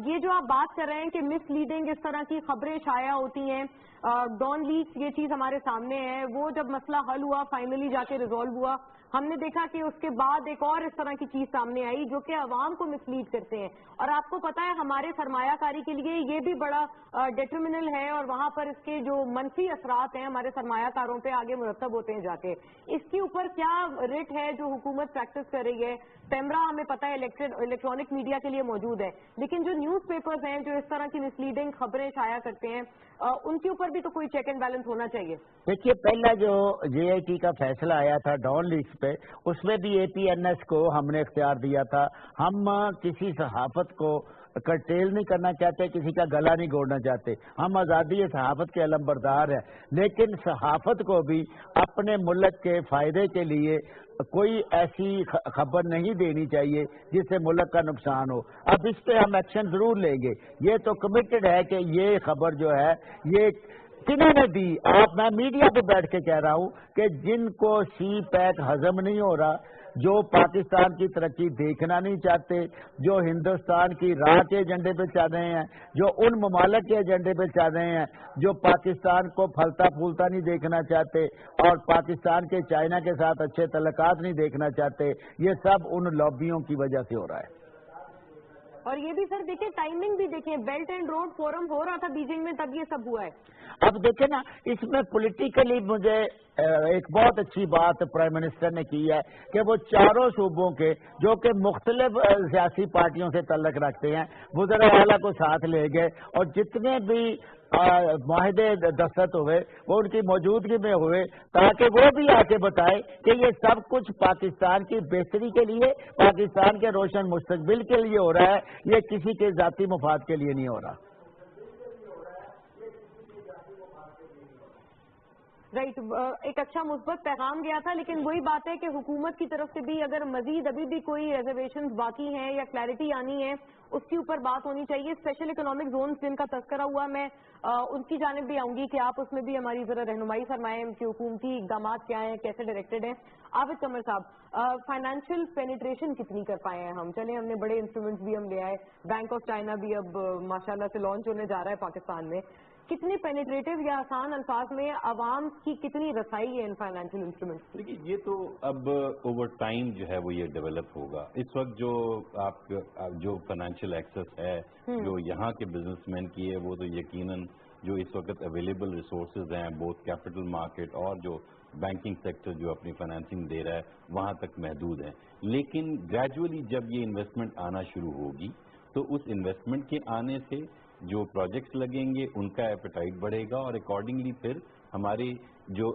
ये जो आप बात कर रहे हैं कि मिसलीडिंग इस तरह की खबरें शाया होती हैं, डॉन लीक्स ये चीज हमारे सामने है, वो जब मसला हल हुआ फाइनली जाके रिजॉल्व हुआ, हमने देखा कि उसके बाद एक और इस तरह की चीज सामने आई जो कि अवाम को मिसलीड करते हैं। और आपको पता है हमारे सरमायाकारी के लिए ये भी बड़ा डिटर्मिनल है और वहां पर इसके जो मनफी असरात हैं हमारे सरमायाकारों पे आगे मुरतब होते हैं जाके। इसके ऊपर क्या रिट है जो हुकूमत प्रैक्टिस कर रही है? पैमरा हमें पता है इलेक्ट्रॉनिक मीडिया के लिए मौजूद है, लेकिन जो न्यूज पेपर्स हैं जो इस तरह की मिसलीडिंग खबरें शाया करते हैं उनके ऊपर भी तो कोई चेक एंड बैलेंस होना चाहिए। देखिए, पहला जो JIT का फैसला आया था डॉन लीक्स पे, उसमें भी APNS को हमने इख्तियार दिया था। हम किसी सहाफत को कर्टेल नहीं करना चाहते, किसी का गला नहीं गोड़ना चाहते, हम आज़ादी सहाफत के अलमबरदार हैं, लेकिन सहाफत को भी अपने मुल्क के फायदे के लिए कोई ऐसी खबर नहीं देनी चाहिए जिससे मुल्क का नुकसान हो। अब इस पे हम एक्शन जरूर लेंगे, ये तो कमिटेड है कि ये खबर जो है ये किन्होंने दी। मैं मीडिया पे बैठ के कह रहा हूं कि जिनको CPEC हजम नहीं हो रहा, जो पाकिस्तान की तरक्की देखना नहीं चाहते, जो हिंदुस्तान की राह के एजेंडे पे चल रहे हैं, जो उन ममालिक के एजेंडे पे चल रहे हैं, जो पाकिस्तान को फलता फूलता नहीं देखना चाहते और पाकिस्तान के चाइना के साथ अच्छे तल्लुकात नहीं देखना चाहते, ये सब उन लॉबियों की वजह से हो रहा है। और ये भी सर देखिए, टाइमिंग भी देखिए, बेल्ट एंड रोड फोरम हो रहा था बीजिंग में तब ये सब हुआ है। अब देखे ना, इसमें पॉलिटिकली मुझे एक बहुत अच्छी बात प्राइम मिनिस्टर ने की है कि वो चारों सूबों के जो कि मुख्तलिफ सियासी पार्टियों से तल्लक रखते हैं, वज़ीर आला को साथ ले गए और जितने भी माहिदे दस्तखत हुए वो उनकी मौजूदगी में हुए, ताकि वो भी आके बताए कि ये सब कुछ पाकिस्तान की बेहतरी के लिए, पाकिस्तान के रोशन मुस्तकबिल के लिए हो रहा है, ये किसी के जाती मुफाद के लिए नहीं हो रहा। राइट, एक अच्छा मुस्बत पैगाम गया था, लेकिन वही बात है कि हुकूमत की तरफ से भी अगर मजीद अभी भी कोई रिजर्वेशंस बाकी हैं या क्लैरिटी आनी है उसके ऊपर बात होनी चाहिए। स्पेशल इकोनॉमिक जोन जिनका तस्करा हुआ, मैं उनकी जानिब भी आऊंगी कि आप उसमें भी हमारी जरा रहनुमाई फरमाएं कि हुकूमती इकदाम क्या हैं, कैसे डायरेक्टेड हैं। आबिद कमर साहब, फाइनेंशियल पेनिट्रेशन कितनी कर पाए हैं हम? चले, हमने बड़े इंस्ट्रूमेंट्स भी हम ले आए, बैंक ऑफ चाइना भी अब माशाल्लाह से लॉन्च होने जा रहा है पाकिस्तान में। कितनी पेनिट्रेटिव या आसान अल्फाज में आवाम की कितनी रसाई है इन फाइनेंशियल इंस्ट्रूमेंट्स? देखिए, ये तो अब ओवर टाइम जो है वो ये डेवलप होगा। इस वक्त जो जो फाइनेंशियल एक्सेस है जो यहाँ के बिजनेसमैन की है, वो तो यकीनन जो इस वक्त अवेलेबल रिसोर्सेज हैं बोथ कैपिटल मार्केट और जो बैंकिंग सेक्टर जो अपनी फाइनेंसिंग दे रहा है वहाँ तक महदूद है। लेकिन ग्रेजुअली जब ये इन्वेस्टमेंट आना शुरू होगी तो उस इन्वेस्टमेंट के आने से जो प्रोजेक्ट्स लगेंगे उनका एपेटाइट बढ़ेगा और अकॉर्डिंगली फिर हमारी जो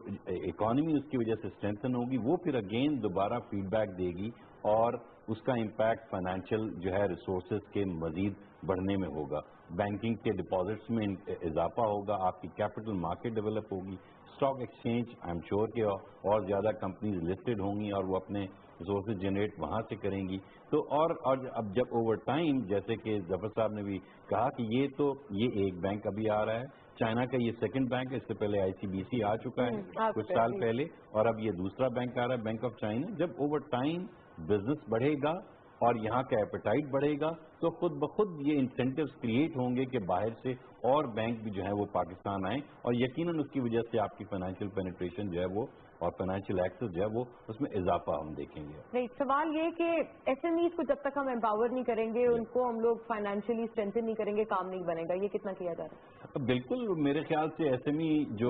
इकॉनमी उसकी वजह से स्ट्रेंथन होगी, वो फिर अगेन दोबारा फीडबैक देगी और उसका इम्पैक्ट फाइनेंशियल जो है रिसोर्सेज के मजीद बढ़ने में होगा। बैंकिंग के डिपॉजिट्स में इजाफा होगा, आपकी कैपिटल मार्केट डेवलप होगी, stock exchange I am sure कि और ज़्यादा कंपनीज लिस्टेड होंगी और वो अपने रिसोर्सेज जनरेट वहाँ से करेंगी। तो और अब जब ओवर टाइम, जैसे कि जफर साहब ने भी कहा कि ये एक बैंक अभी आ रहा है, चाइना का ये सेकंड बैंक है, इससे पहले ICBC आ चुका है कुछ साल पहले, और अब ये दूसरा बैंक आ रहा है, बैंक ऑफ चाइना। जब ओवर टाइम बिजनेस बढ़ेगा और यहाँ का एपेटाइट बढ़ेगा तो खुद ब खुद ये इंसेंटिव्स क्रिएट होंगे कि बाहर से और बैंक भी जो है वो पाकिस्तान आए और यकीनन उसकी वजह से आपकी फाइनेंशियल पेनिट्रेशन जो है वो और फाइनेंशियल एक्सेस जो है वो उसमें इजाफा हम देखेंगे। नहीं, सवाल ये कि SMEs को जब तक हम एम्पावर नहीं करेंगे, उनको हम लोग फाइनेंशियली स्ट्रेंथन नहीं करेंगे, काम नहीं बनेगा। ये कितना किया जा रहा है? बिल्कुल, मेरे ख्याल से SME जो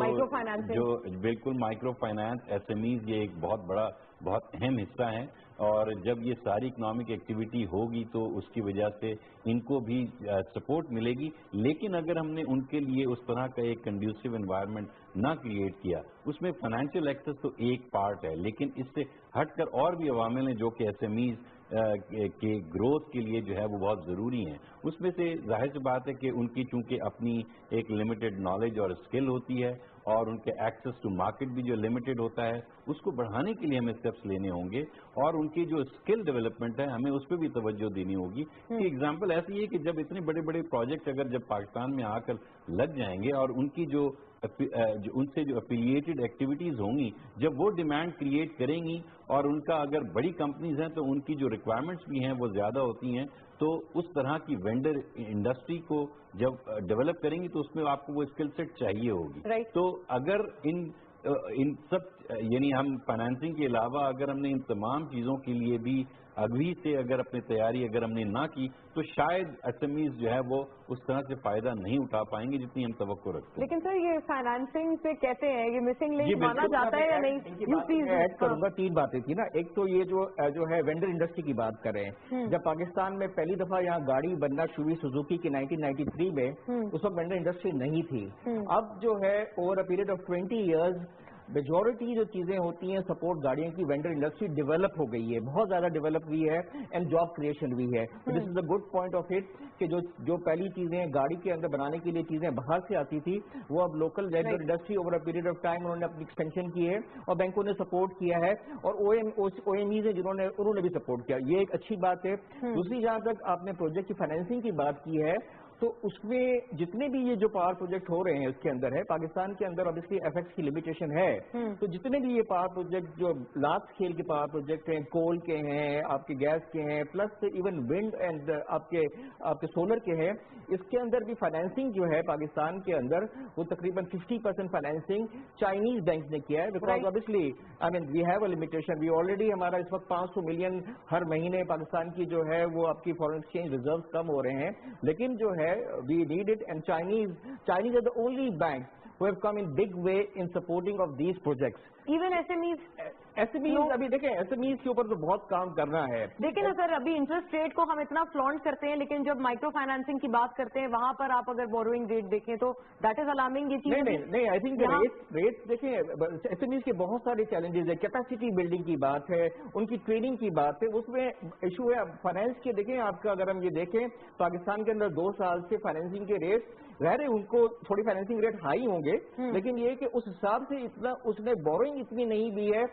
बिल्कुल माइक्रो फाइनेंस SMEs ये एक बहुत अहम हिस्सा है और जब ये सारी इकोनॉमिक एक्टिविटी होगी तो उसकी वजह से इनको भी सपोर्ट मिलेगी। लेकिन अगर हमने उनके लिए उस तरह का एक कंड्यूसिव एनवायरनमेंट ना क्रिएट किया, उसमें फाइनेंशियल एक्सेस तो एक पार्ट है, लेकिन इससे हटकर और भी अवामिल हैं जो कि SMEs के ग्रोथ के लिए जो है वो बहुत ज़रूरी हैं। उसमें से जाहिर सी बात है कि उनकी चूंकि अपनी एक लिमिटेड नॉलेज और स्किल होती है और उनके एक्सेस टू मार्केट भी जो लिमिटेड होता है, उसको बढ़ाने के लिए हमें स्टेप्स लेने होंगे और उनकी जो स्किल डेवलपमेंट है हमें उस पर भी तवज्जो देनी होगी। कि एग्जांपल ऐसी है कि जब इतने बड़े बड़े प्रोजेक्ट अगर जब पाकिस्तान में आकर लग जाएंगे और उनकी जो उनसे जो एफिलिएटेड एक्टिविटीज होंगी, जब वो डिमांड क्रिएट करेंगी और उनका अगर बड़ी कंपनीज हैं तो उनकी जो रिक्वायरमेंट्स भी हैं वो ज़्यादा होती हैं, तो उस तरह की वेंडर इंडस्ट्री को जब डेवलप करेंगी तो उसमें आपको वो स्किल सेट चाहिए होगी। तो अगर इन सब यानी हम फाइनेंसिंग के अलावा अगर हमने इन तमाम चीज़ों के लिए भी अभी से अगर अपनी तैयारी अगर हमने ना की तो शायद एसएमईज जो है वो उस तरह से फायदा नहीं उठा पाएंगे जितनी हम तवक्को रखते हैं। लेकिन सर ये फाइनेंसिंग से कहते हैं ये मिसिंग लिंक माना जाता है या नहीं? ऐड करूंगा, 3 बातें थी ना। एक तो ये जो है वेंडर इंडस्ट्री की बात करें, जब पाकिस्तान में पहली दफा यहाँ गाड़ी बनना शुरू हुई सुजुकी की 1993 में, उस वक्त वेंडर इंडस्ट्री नहीं थी। अब जो है over a period of 20 years majority जो चीजें होती हैं सपोर्ट गाड़ियों की, वेंडर इंडस्ट्री डेवलप हो गई है, बहुत ज्यादा डेवलप हुई है एंड जॉब क्रिएशन हुई है। This is the good point of it कि जो पहली चीजें गाड़ी के अंदर बनाने के लिए चीजें बाहर से आती थी वो अब local vendor industry over a period of time उन्होंने अपनी एक्सपेंशन की है और बैंकों ने सपोर्ट किया है और OMEs है उन्होंने भी सपोर्ट किया, ये एक अच्छी बात है। दूसरी, जहां तक आपने प्रोजेक्ट की फाइनेंसिंग की बात की है तो उसमें जितने भी ये जो पावर प्रोजेक्ट हो रहे हैं उसके अंदर है, पाकिस्तान के अंदर ऑब्वियसली एफएक्स की लिमिटेशन है, तो जितने भी ये पावर प्रोजेक्ट जो लार्ज स्केल के पावर प्रोजेक्ट हैं, कोल के हैं, आपके गैस के हैं, प्लस इवन विंड एंड आपके सोलर के हैं, इसके अंदर भी फाइनेंसिंग जो है पाकिस्तान के अंदर वो तकरीबन 50% फाइनेंसिंग चाइनीज बैंक ने किया है। Because obviously I mean we have a limitation, we already हमारा इस वक्त 500 मिलियन हर महीने पाकिस्तान की जो है वो आपकी फॉरेन एक्सचेंज रिजर्व कम हो रहे हैं, लेकिन जो है we need it and Chinese are the only banks who have come in big way in supporting of these projects. Even SMEs अभी देखें SMEs के ऊपर तो बहुत काम करना है। देखिए ना सर, अभी इंटरेस्ट रेट को हम इतना फ्लॉन्ट करते हैं लेकिन जब माइक्रो फाइनेंसिंग की बात करते हैं वहां पर आप अगर बोरोइंग रेट देखें तो दैट इज अलार्मिंग। ये चीज नहीं आई थिंक रेट देखें, SMEs के बहुत सारे चैलेंजेस है, कैपेसिटी बिल्डिंग की बात है, उनकी ट्रेनिंग की बात है, उसमें इशू है फाइनेंस के। देखें आपका अगर हम ये देखें पाकिस्तान के अंदर 2 साल से फाइनेंसिंग के रेट गैर उनको थोड़ी फाइनेंसिंग रेट हाई होंगे, लेकिन ये कि उस हिसाब से इतना उसने बोरोइंग इतनी नहीं दी है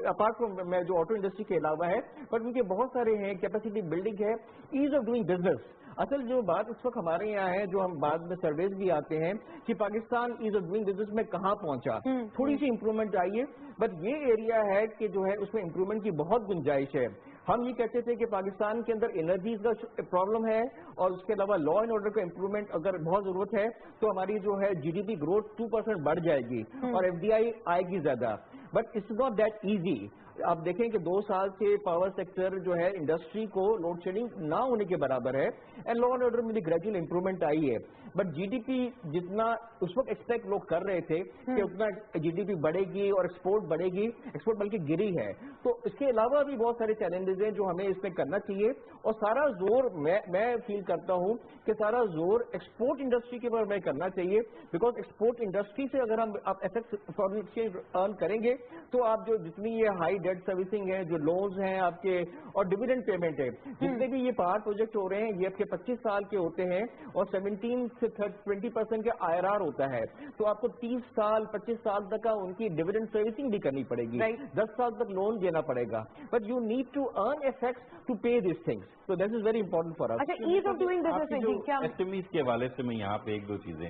अपार्ट फ्रॉम जो ऑटो इंडस्ट्री के अलावा है, पर उनके बहुत सारे हैं, कैपेसिटी बिल्डिंग है, ईज ऑफ डूइंग बिजनेस। असल जो बात इस वक्त हमारे यहाँ है, जो हम बाद में सर्वेज भी आते हैं कि Pakistan ease of doing business में कहाँ पहुंचा, थोड़ी सी इंप्रूवमेंट आई है, बट ये एरिया है कि जो है उसमें इंप्रूवमेंट की बहुत गुंजाइश है। हम ये कहते थे कि पाकिस्तान के अंदर एनर्जीज का प्रॉब्लम है और उसके अलावा लॉ एंड ऑर्डर का इंप्रूवमेंट अगर बहुत जरूरत है तो हमारी जो है जीडीपी ग्रोथ 2% बढ़ जाएगी और एफडीआई आएगी ज्यादा, but it's not that easy. आप देखें कि 2 साल से पावर सेक्टर जो है इंडस्ट्री को लोड शेडिंग ना होने के बराबर है एंड लॉ एंड ऑर्डर में भी ग्रेजुअल इंप्रूवमेंट आई है, बट जीडीपी जितना उस वक्त एक्सपेक्ट लोग कर रहे थे कि उतना जीडीपी बढ़ेगी और एक्सपोर्ट बढ़ेगी, एक्सपोर्ट बल्कि गिरी है। तो इसके अलावा भी बहुत सारे चैलेंजेस हैं जो हमें इसमें करना चाहिए और सारा जोर मैं फील करता हूं कि सारा जोर एक्सपोर्ट इंडस्ट्री के ऊपर में करना चाहिए, बिकॉज एक्सपोर्ट इंडस्ट्री से अगर आप एफएक्स फॉरेन एक्सचेंज अर्न करेंगे तो आप जो जितनी ये हाई डेट सर्विसिंग है, जो लोन्स हैं आपके और डिविडेंड पेमेंट है, जितने भी ये पावर प्रोजेक्ट हो रहे हैं ये आपके 25 साल के होते हैं और 17 से 20% के IRR होता है, तो आपको 30 साल 25 साल तक का उनकी डिविडेंड सर्विसिंग भी करनी पड़ेगी, 10 साल तक लोन देना पड़ेगा, but you need to earn FX to pay this things, so this is very important for us. अच्छा, ईज ऑफ डूइंग बिजनेस में क्या एसएमईज के हवाले से मैं यहाँ पे 1-2 चीजें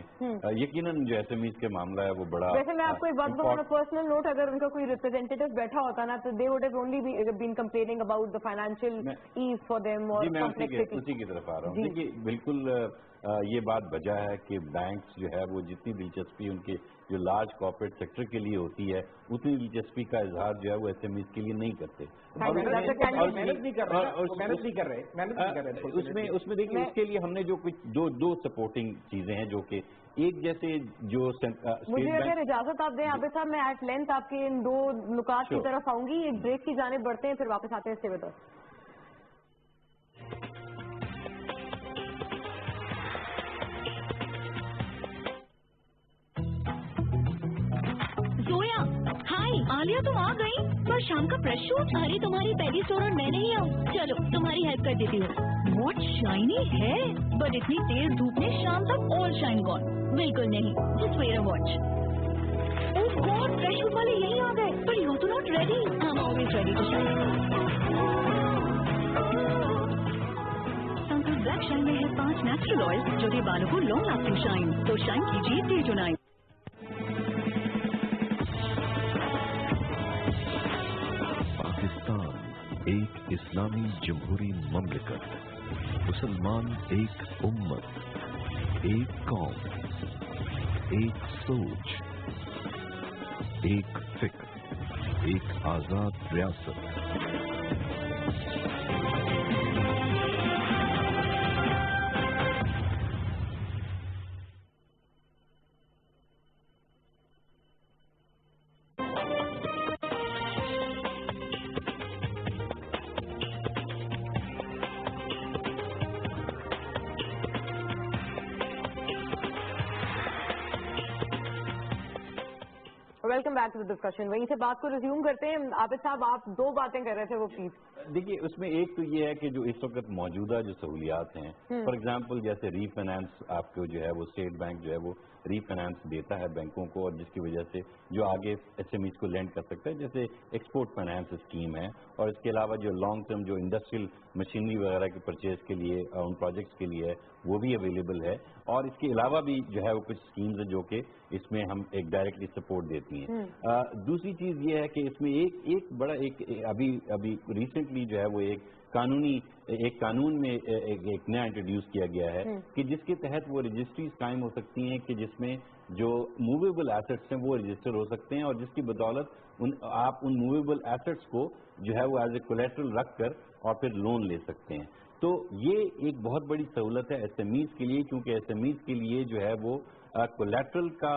यकीनन जो एसएमईज के मामला है वो बड़ा। वैसे मैं आपको एक बात बताऊँ, पर्सनल नोट, अगर उनका कोई रिप्रेजेंटेटिव बैठा होता ना तो they would have only been complaining about the financial ease for them और कॉम्प्लेक्सिटी। उसी की तरफ आ रहा हूँ। देखिए बिल्कुल ये बात वजह है कि बैंक्स जो है वो जितनी दिलचस्पी उनके जो लार्ज कॉर्पोरेट सेक्टर के लिए होती है उतनी दिलचस्पी का इजहार जो है वो एसएमईज के लिए नहीं करते। उसमें देखिए उसके लिए हमने जो कुछ दो सपोर्टिंग चीजें हैं जो कि एक जैसे जो मुझे अगर इजाजत आप दें आबिद साहब, मैं एट लेंथ आपके इन 2 नुकात की तरफ आऊंगी, एक ब्रेक की जाने बढ़ते हैं फिर वापस आते हैं इससे बताओ। आलिया तुम आ गई, पर शाम का प्रेस शूट? अरे तुम्हारी पहली स्टोर और मैं नहीं आऊँ, चलो तुम्हारी हेल्प कर देती हूँ। वॉट शाइनी है, बट इतनी तेज धूप में शाम तक ऑल शाइन गॉन। बिल्कुल नहीं, just wear a watch. Oh God, press shoot वाले यही आ गए, पर यू तो not ready. I am always ready to shine. Sunsilk black shine में है 5 नेचुरल ऑयल जो दे बालों को लॉन्ग लास्टिंग शाइन, तो शाइन कीजिए डे टू नाइट। اسلامی جمہوری مملکت، مسلمان ایک امت، ایک قوم، ایک سوچ، ایک فکر، ایک آزاد ریاست۔ Welcome back to the discussion. वहीं से बात को रिज्यूम करते हैं। आबिद साहब, आप दो बातें कर रहे थे, वो प्लीज। देखिए, उसमें एक तो ये है कि जो इस वक्त मौजूदा जो सहूलियात हैं, फॉर एग्जांपल जैसे रीफाइनेंस, आपको जो है वो स्टेट बैंक जो है वो रीफाइनेंस देता है बैंकों को, और जिसकी वजह से जो आगे एसएमईज को लैंड कर सकता है, जैसे एक्सपोर्ट फाइनेंस स्कीम है। और इसके अलावा जो लॉन्ग टर्म जो इंडस्ट्रियल मशीनरी वगैरह के परचेज के लिए उन प्रोजेक्ट्स के लिए है, वो भी अवेलेबल है। और इसके अलावा भी जो है वो कुछ स्कीम्स है जो कि इसमें हम एक डायरेक्टली सपोर्ट देती हैं। दूसरी चीज ये है कि इसमें एक बड़ा अभी रिसेंटली जो है वो एक कानून में एक नया इंट्रोड्यूस किया गया है कि जिसके तहत वो रजिस्ट्रीज कायम हो सकती हैं कि जिसमें जो मूवेबल एसेट्स हैं वो रजिस्टर हो सकते हैं, और जिसकी बदौलत आप उन मूवेबल एसेट्स को जो है वो एज ए कोलेट्रल रख कर और फिर लोन ले सकते हैं। तो ये एक बहुत बड़ी सहूलत है एसएमईज के लिए, क्योंकि एसएमईज के लिए जो है वो कोलेट्रल का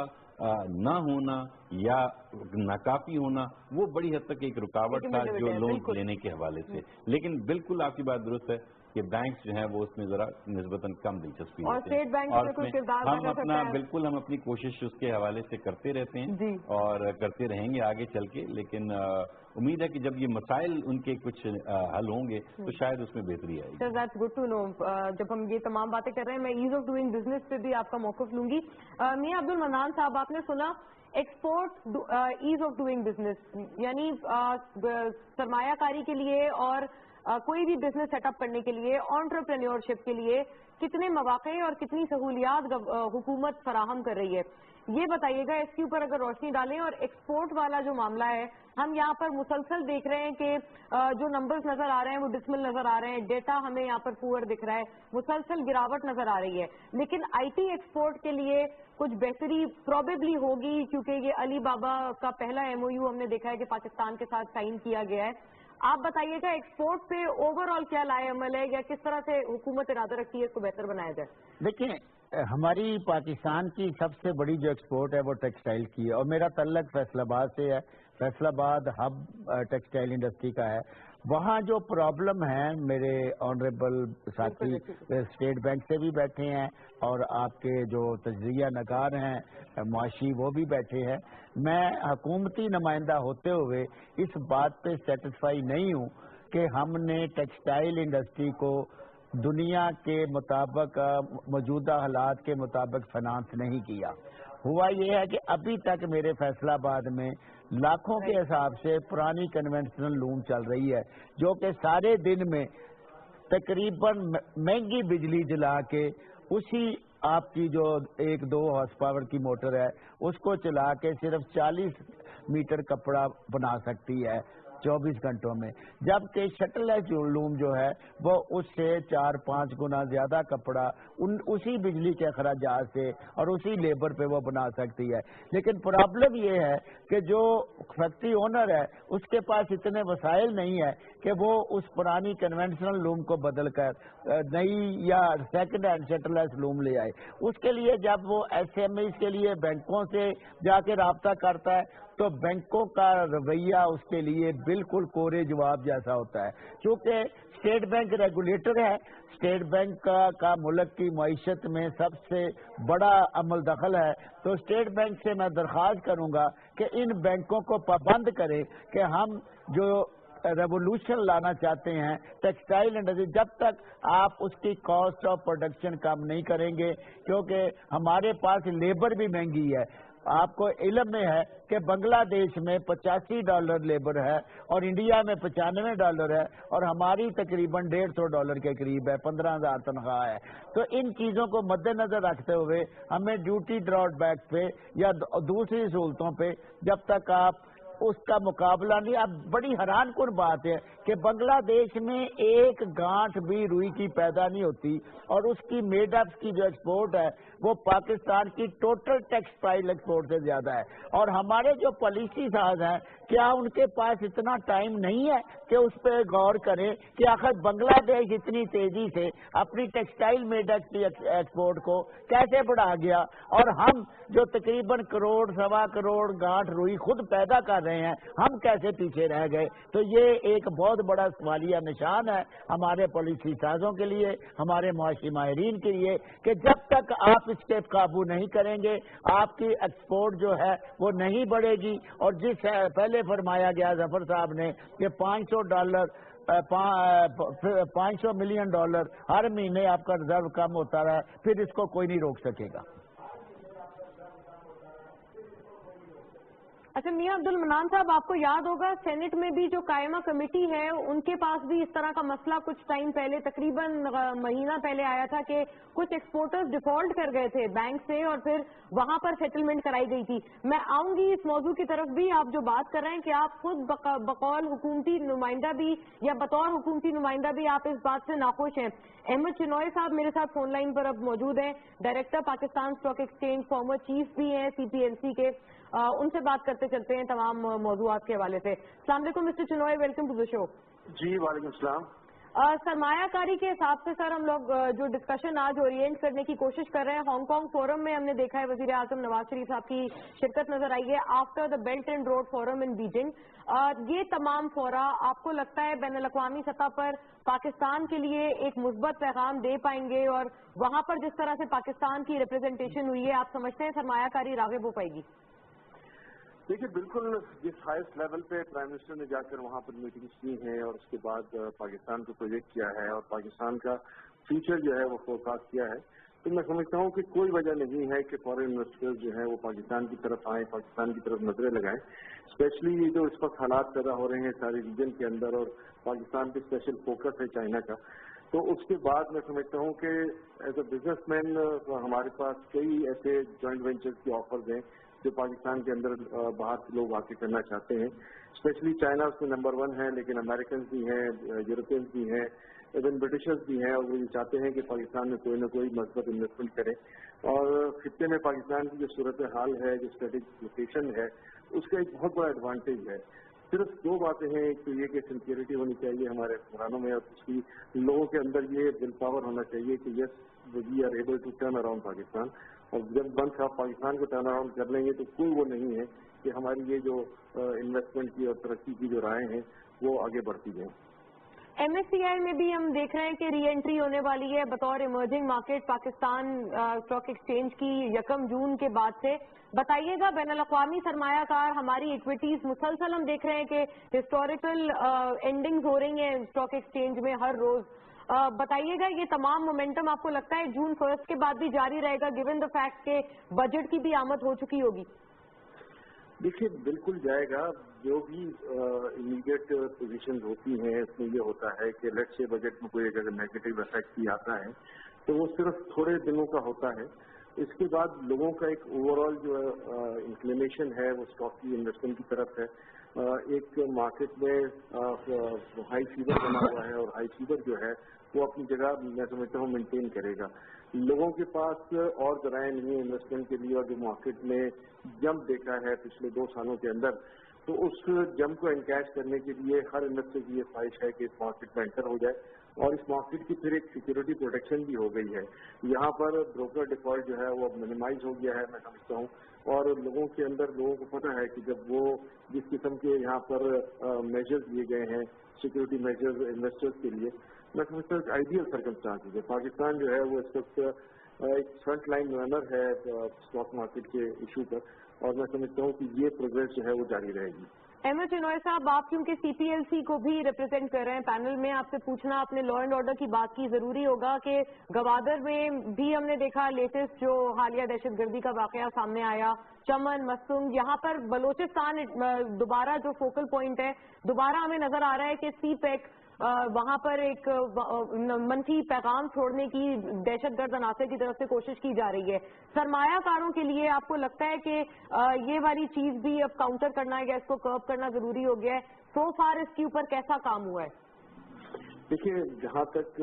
ना होना या नाकाफी होना वो बड़ी हद तक एक रुकावट था जो लोन लेने के हवाले से। लेकिन बिल्कुल आपकी बात दुरुस्त है कि बैंक्स जो हैं वो उसमें जरा निस्बतन कम दिलचस्पी होती है, और हम अपनी कोशिश उसके हवाले से करते रहते हैं और करते रहेंगे आगे चल के। लेकिन उम्मीद है कि जब ये मसाइल उनके कुछ हल होंगे तो शायद उसमें बेहतरी आएगी। Sir, that's good to know. जब हम ये तमाम बातें कर रहे हैं, मैं ईज ऑफ डूइंग बिजनेस पे भी आपका मौक़िफ़ लूंगी। मियां अब्दुल मन्नान साहब, आपने सुना export ease of doing business, यानी सरमायाकारी के लिए और कोई भी बिजनेस सेटअप करने के लिए, एंटरप्रेन्योरशिप के लिए कितने मौके और कितनी सहूलियात हुकूमत फराहम कर रही है, ये बताइएगा। इसके ऊपर अगर रोशनी डालें। और एक्सपोर्ट वाला जो मामला है, हम यहाँ पर मुसलसल देख रहे हैं कि जो नंबर्स नजर आ रहे हैं वो डिसमिल नजर आ रहे हैं, डेटा हमें यहाँ पर पुअर दिख रहा है, मुसलसल गिरावट नजर आ रही है। लेकिन आईटी एक्सपोर्ट के लिए कुछ बेहतरी प्रोबेबली होगी, क्योंकि ये अली बाबा का पहला एमओयू हमने देखा है कि पाकिस्तान के साथ साइन किया गया है। आप बताइएगा एक्सपोर्ट पे ओवरऑल क्या लाए अमल है, या किस तरह से हुकूमत इरादा रखती है इसको बेहतर बनाया जाए? देखिए, हमारी पाकिस्तान की सबसे बड़ी जो एक्सपोर्ट है वो टेक्सटाइल की है, और मेरा तल्लक फैसलाबाद से है। फैसलाबाद हब टेक्सटाइल इंडस्ट्री का है। वहाँ जो प्रॉब्लम है, मेरे ऑनरेबल साथी स्टेट बैंक से भी बैठे हैं और आपके जो तजज़िया नगार हैं मुआशी, वो भी बैठे हैं। मैं हुकूमती नुमाइंदा होते हुए इस बात पे सेटिस्फाई नहीं हूँ कि हमने टेक्सटाइल इंडस्ट्री को दुनिया के मुताबिक, मौजूदा हालात के मुताबिक फाइनेंस नहीं किया। हुआ ये है कि अभी तक मेरे फैसलाबाद में लाखों के हिसाब से पुरानी कन्वेंशनल लूम चल रही है, जो कि सारे दिन में तकरीबन महंगी बिजली जला के उसी आपकी जो 1-2 हॉर्स पावर की मोटर है उसको चला के सिर्फ 40 मीटर कपड़ा बना सकती है 24 घंटों में, जबकि शटललेस लूम जो है वो उससे 4-5 गुना ज्यादा कपड़ा उसी बिजली के अखराजात से और उसी लेबर पे वो बना सकती है। लेकिन प्रॉब्लम ये है कि जो फैक्ट्री ओनर है उसके पास इतने वसाइल नहीं है कि वो उस पुरानी कन्वेंशनल लूम को बदल कर नई या सेकंड हैंड शटललेस लूम ले आए। उसके लिए जब वो एसएमई के लिए बैंकों से जाके राब्ता करता है तो बैंकों का रवैया उसके लिए बिल्कुल कोरे जवाब जैसा होता है। क्योंकि स्टेट बैंक रेगुलेटर है, स्टेट बैंक का मुल्क की मईशत में सबसे बड़ा अमल दखल है, तो स्टेट बैंक से मैं दरख्वास्त करूंगा कि इन बैंकों को पाबंद करें कि हम जो रेवोल्यूशन लाना चाहते हैं टेक्सटाइल इंडस्ट्री, जब तक आप उसकी कॉस्ट ऑफ प्रोडक्शन कम नहीं करेंगे, क्योंकि हमारे पास लेबर भी महंगी है। आपको इल्म में है कि बांग्लादेश में $85 लेबर है और इंडिया में $95 है और हमारी तकरीबन $150 के करीब है, 15,000 तनख्वाह है। तो इन चीजों को मद्देनजर रखते हुए हमें ड्यूटी ड्रॉबैक पे या दूसरी सहूलतों पे जब तक आप उसका मुकाबला नहीं, अब बड़ी हैरान कुन बात है کہ بنگلہ دیش میں ایک گانٹھ بھی روئی کی پیدا نہیں ہوتی اور اس کی میڈ اپس کی جو ایکسپورٹ ہے وہ پاکستان کی ٹوٹل ٹیکسٹائل ایکسپورٹ سے زیادہ ہے. اور ہمارے جو پالیسی ساز ہیں کیا ان کے پاس اتنا ٹائم نہیں ہے کہ اس پہ غور کریں کہ آخر بنگلہ دیش اتنی تیزی سے اپنی ٹیکسٹائل میڈ اپس کی ایکسپورٹ کو کیسے بڑھا گیا اور ہم جو تقریباً کروڑ سوا کروڑ گانٹھ روئی خود پیدا کر رہے ہیں ہم کیسے پیچھے رہ گئے. تو یہ ایک بہت بڑا سوالیہ نشان ہے ہمارے پالیسی سازوں کے لیے, ہمارے معاشی ماہرین کے لیے, کہ جب تک آپ اس پہ قابو نہیں کریں گے آپ کی ایکسپورٹ جو ہے وہ نہیں بڑھے گی. اور جس پہلے فرمایا گیا ظفر صاحب نے کہ $500 ملین ہر مہینے آپ کا ریزرو کم ہوتا رہا, پھر اس کو کوئی نہیں روک سکے گا. اچھا میاں عبد المنان صاحب, آپ کو یاد ہوگا سینٹ میں بھی جو قائمہ کمیٹی ہے ان کے پاس بھی اس طرح کا مسئلہ کچھ ٹائم پہلے تقریباً مہینہ پہلے آیا تھا کہ کچھ ایکسپورٹرز ڈیفالٹ کر گئے تھے بینک سے اور پھر وہاں پر سیٹلمنٹ کرائی گئی تھی. میں آؤں گی اس موضوع کی طرف بھی. آپ جو بات کر رہے ہیں کہ آپ خود بقول حکومتی نمائندہ بھی یا بطور حکومتی نمائندہ بھی آپ اس بات سے ناخوش ہیں. احمد چنوئے صاحب میرے ساتھ فون لائن پر اب موجود ہیں, director Pakistan stock exchange, farmer chief بھی ہیں CPLC کے. ان سے بات کرتے چلتے ہیں تمام موضوعات کے حوالے سے. السلام علیکم مسٹر چنوئے, ویلکم ٹو دا شو. جی وعلیکم السلام. سرمایہ کاری کے حساب سے سر ہم لوگ جو ڈسکشن آج اورینٹ کرنے کی کوشش کر رہے ہیں, ہانگ کانگ فورم میں ہم نے دیکھا ہے وزیر اعظم نواز شریف صاحب کی شرکت نظر آئی ہے after the belt and road forum in Beijing. یہ تمام فورا آپ کو لگتا ہے بین الاقوامی سطح پر پاکستان کے لیے ایک مثبت پیغام دے پائیں گے, اور وہاں پر جس طرح سے پاکستان کی ریپرزینٹیشن ہوئی ہے آپ سمجھتے ہیں سرمایہ کاری راغب ہو پائے گی؟ دیکھیے بالکل, جس ہائیسٹ لیول پہ پرائم منسٹر نے جا کر وہاں پر میٹنگز کی ہیں اور اس کے بعد پاکستان کو پروجیکٹ کیا ہے اور پاکستان کا فیوچر جو ہے وہ فورکاسٹ کیا ہے, تو میں سمجھتا ہوں کہ کوئی وجہ نہیں ہے کہ فارن انویسٹرز جو ہیں وہ پاکستان کی طرف آئیں, پاکستان کی طرف نظریں لگائیں. اسپیشلی یہ جو اس وقت حالات پیدا ہو رہے ہیں سارے ریجن کے اندر اور پاکستان پہ اسپیشل فوکس ہے چائنا کا, تو اس کے بعد میں سمجھتا ہوں کہ ایز اے بزنس مین ہمارے پاس کئی ایسے جوائنٹ وینچرز کے آفرز ہیں جو پاکستان کے اندر باہر سے لوگ واقع کرنا چاہتے ہیں. اسپیشلی چائنا اس میں نمبر 1 ہے, لیکن امریکنز بھی ہیں, یورپینز بھی ہیں, ایون برٹشرز بھی ہیں, اور وہ یہ چاہتے ہیں کہ پاکستان میں کوئی نہ کوئی مثبت انویسٹمنٹ کریں. اور خطے میں پاکستان کی جو صورتحال ہے, جو اسٹریٹجک لوکیشن ہے, اس کا ایک بہت بڑا ایڈوانٹیج ہے. صرف 2 باتیں ہیں, ایک تو یہ کہ سنسیئرٹی ہونی چاہیے ہمارے حکمرانوں میں, اور دوسری لوگوں کے اندر یہ ول پاور ہونا چاہیے کہ yes we are able to turn around Pakistan. اور جب بند صاحب پاکستان کو ٹرن اراؤنڈ کر لیں گے تو کوئی وہ نہیں ہے کہ ہماری یہ جو انویسٹمنٹ کی اور ترقی کی جو رائے ہیں وہ آگے بڑھتی جائیں. MSCI میں بھی ہم دیکھ رہے ہیں کہ ری انٹری ہونے والی ہے بطور emerging market Pakistan stock exchange کی 1 جون کے بعد سے. بتائیے گا بین الاقوامی سرمایہ کار ہماری ایکویٹیز مسلسل ہم دیکھ رہے ہیں کہ ہسٹوریکل اینڈنگز ہو رہی ہیں اسٹاک ایکسچینج میں ہر روز. بتائیے گا یہ تمام مومنٹم آپ کو لگتا ہے جون 1 کے بعد بھی جاری رہے گا گیون دا فیکٹ کہ بجٹ کی بھی آمد ہو چکی ہوگی؟ دیکھیے بالکل جائے گا. جو بھی امیڈیٹ پوزیشن ہوتی ہیں اس میں یہ ہوتا ہے کہ لیٹ سے بجٹ میں کوئی اگر نیگیٹو افیکٹ بھی آتا ہے تو وہ صرف تھوڑے دنوں کا ہوتا ہے. اس کے بعد لوگوں کا ایک اوور آل جو انکلینیشن ہے وہ اسٹاک کی انویسٹمنٹ کی طرف ہے. ایک مارکیٹ میں ہائی فیور بنا ہوا ہے, اور ہائی فیور جو ہے وہ اپنی جگہ میں سمجھتا ہوں مینٹین کرے گا. لوگوں کے پاس اور ذرائع نہیں انویسٹمنٹ کے لیے, اور جو مارکیٹ میں جمپ دیکھا ہے پچھلے 2 سالوں کے اندر, تو اس جمپ کو انکیش کرنے کے لیے ہر انویسٹر کی یہ خواہش ہے کہ اس مارکیٹ میں انٹر ہو جائے. اور اس مارکیٹ کی پھر ایک سیکورٹی پروٹیکشن بھی ہو گئی ہے. یہاں پر بروکر ڈیفالٹ جو ہے وہ منیمائز ہو گیا ہے میں سمجھتا ہوں, اور لوگوں کے اندر لوگوں کو پتہ ہے کہ جب وہ جس قسم کے یہاں پر میجرز لیے گئے ہیں سیکورٹی میجرز انویسٹرز کے لیے, میں سمجھتا ہوں آئیڈیل سرکمسٹانسز ہے. پاکستان جو ہے وہ اس وقت ایک فرنٹ لائن رنر ہے اسٹاک مارکیٹ کے ایشو پر, اور میں سمجھتا ہوں کہ یہ پروگریس جو ہے وہ جاری رہے گی. احمد چنوئے صاحب, آپ کیونکہ CPLC کو بھی ریپرزینٹ کر رہے ہیں پینل میں, آپ سے پوچھنا اپنے لا اینڈ آرڈر کی بات کی ضروری ہوگا کہ گوادر میں بھی ہم نے دیکھا لیٹسٹ جو حالیہ دہشت گردی کا واقعہ سامنے آیا, چمن مستنگ, یہاں پر بلوچستان دوبارہ جو فوکل پوائنٹ ہے, دوبارہ ہمیں نظر آ رہا ہے کہ CPEC وہاں پر ایک منفی پیغام چھوڑنے کی دہشت گرد عناصر کی طرف سے کوشش کی جا رہی ہے. سرمایہ کاروں کے لیے آپ کو لگتا ہے کہ یہ والی چیز بھی اب کاؤنٹر کرنا ہے یا اس کو کرب کرنا ضروری ہو گیا ہے؟ सो फार इसके ऊपर कैसा काम हुआ है? देखिए, जहाँ तक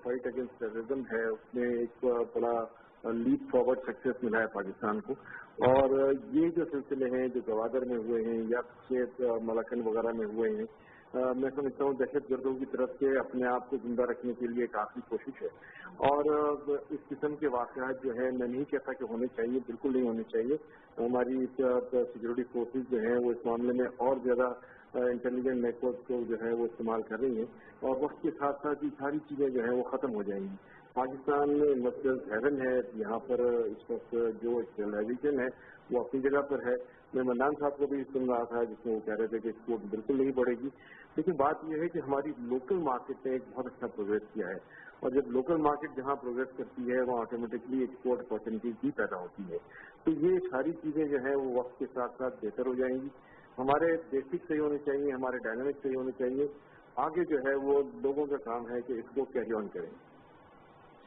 फाइट अगेंस्ट टेररिज्म है उसमें एक बड़ा लीप फॉरवर्ड सक्सेस मिला है पाकिस्तान को, और ये जो सिलसिले हैं जो गवादर में हुए हैं या मलाकन वगैरह में हुए हैं, मैं समझता हूँ दहशत गर्दों की तरफ से अपने आप को जिंदा रखने के लिए काफी कोशिश है। और इस किस्म के वाक़यात जो है, मैं नहीं कहता कि होने चाहिए, बिल्कुल नहीं होने चाहिए। हमारी सिक्योरिटी फोर्सेज जो हैं वो इस मामले में और ज़्यादा इंटेलिजेंट नेटवर्क को जो है वो इस्तेमाल कर रही हैं, और वक्त के साथ साथ ये सारी चीज़ें जो हैं वो ख़त्म हो जाएंगी। पाकिस्तान में इन्वेस्टर्स हेवन है, यहाँ पर इस वक्त जो एक्सटर्नलाइजेशन है वो अपनी जगह पर है। मैं मन्नान साहब को भी सुन रहा था जिसमें वो कह रहे थे कि एक्सपोर्ट बिल्कुल नहीं बढ़ेगी, लेकिन बात यह है कि हमारी लोकल मार्केट ने एक बहुत अच्छा प्रोग्रेस किया है, और जब लोकल मार्केट जहाँ प्रोग्रेस करती है वहाँ ऑटोमेटिकली एक्सपोर्ट अपॉर्चुनिटीज भी पैदा होती है। तो ये सारी चीज़ें जो है वो वक्त के साथ साथ बेहतर हो जाएंगी। हमारे बेसिक सही होने चाहिए, हमारे डायनामिक सही होने चाहिए। आगे जो है वो लोगों का काम है कि इसको कैरी ऑन करें।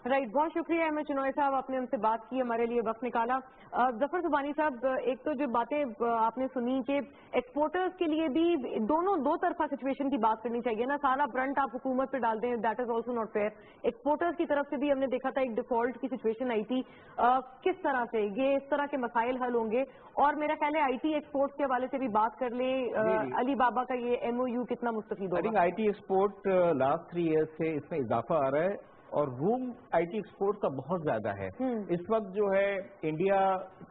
राइट, बहुत शुक्रिया अहमद चिनॉय साहब, आपने हमसे बात की, हमारे लिए वक्त निकाला। जफर सुबानी साहब, एक तो जो बातें आपने सुनी कि एक्सपोर्टर्स के लिए भी दो तरफा सिचुएशन की बात करनी चाहिए ना, सारा ब्रंट आप हुकूमत पे डाल दें, that is also not fair. Exporters की तरफ से भी हमने देखा था एक डिफॉल्ट की सिचुएशन आई थी। किस तरह से ये इस तरह के मसाइल हल होंगे? और मेरा ख्याल है आईटी एक्सपोर्ट के हवाले से भी बात कर लें, अली बाबा का ये एमओयू कितना मुस्तफीद होगा? I think IT export last 3 years से इसमें इजाफा आ रहा है, और रूम आईटी एक्सपोर्ट का बहुत ज्यादा है। इस वक्त जो है इंडिया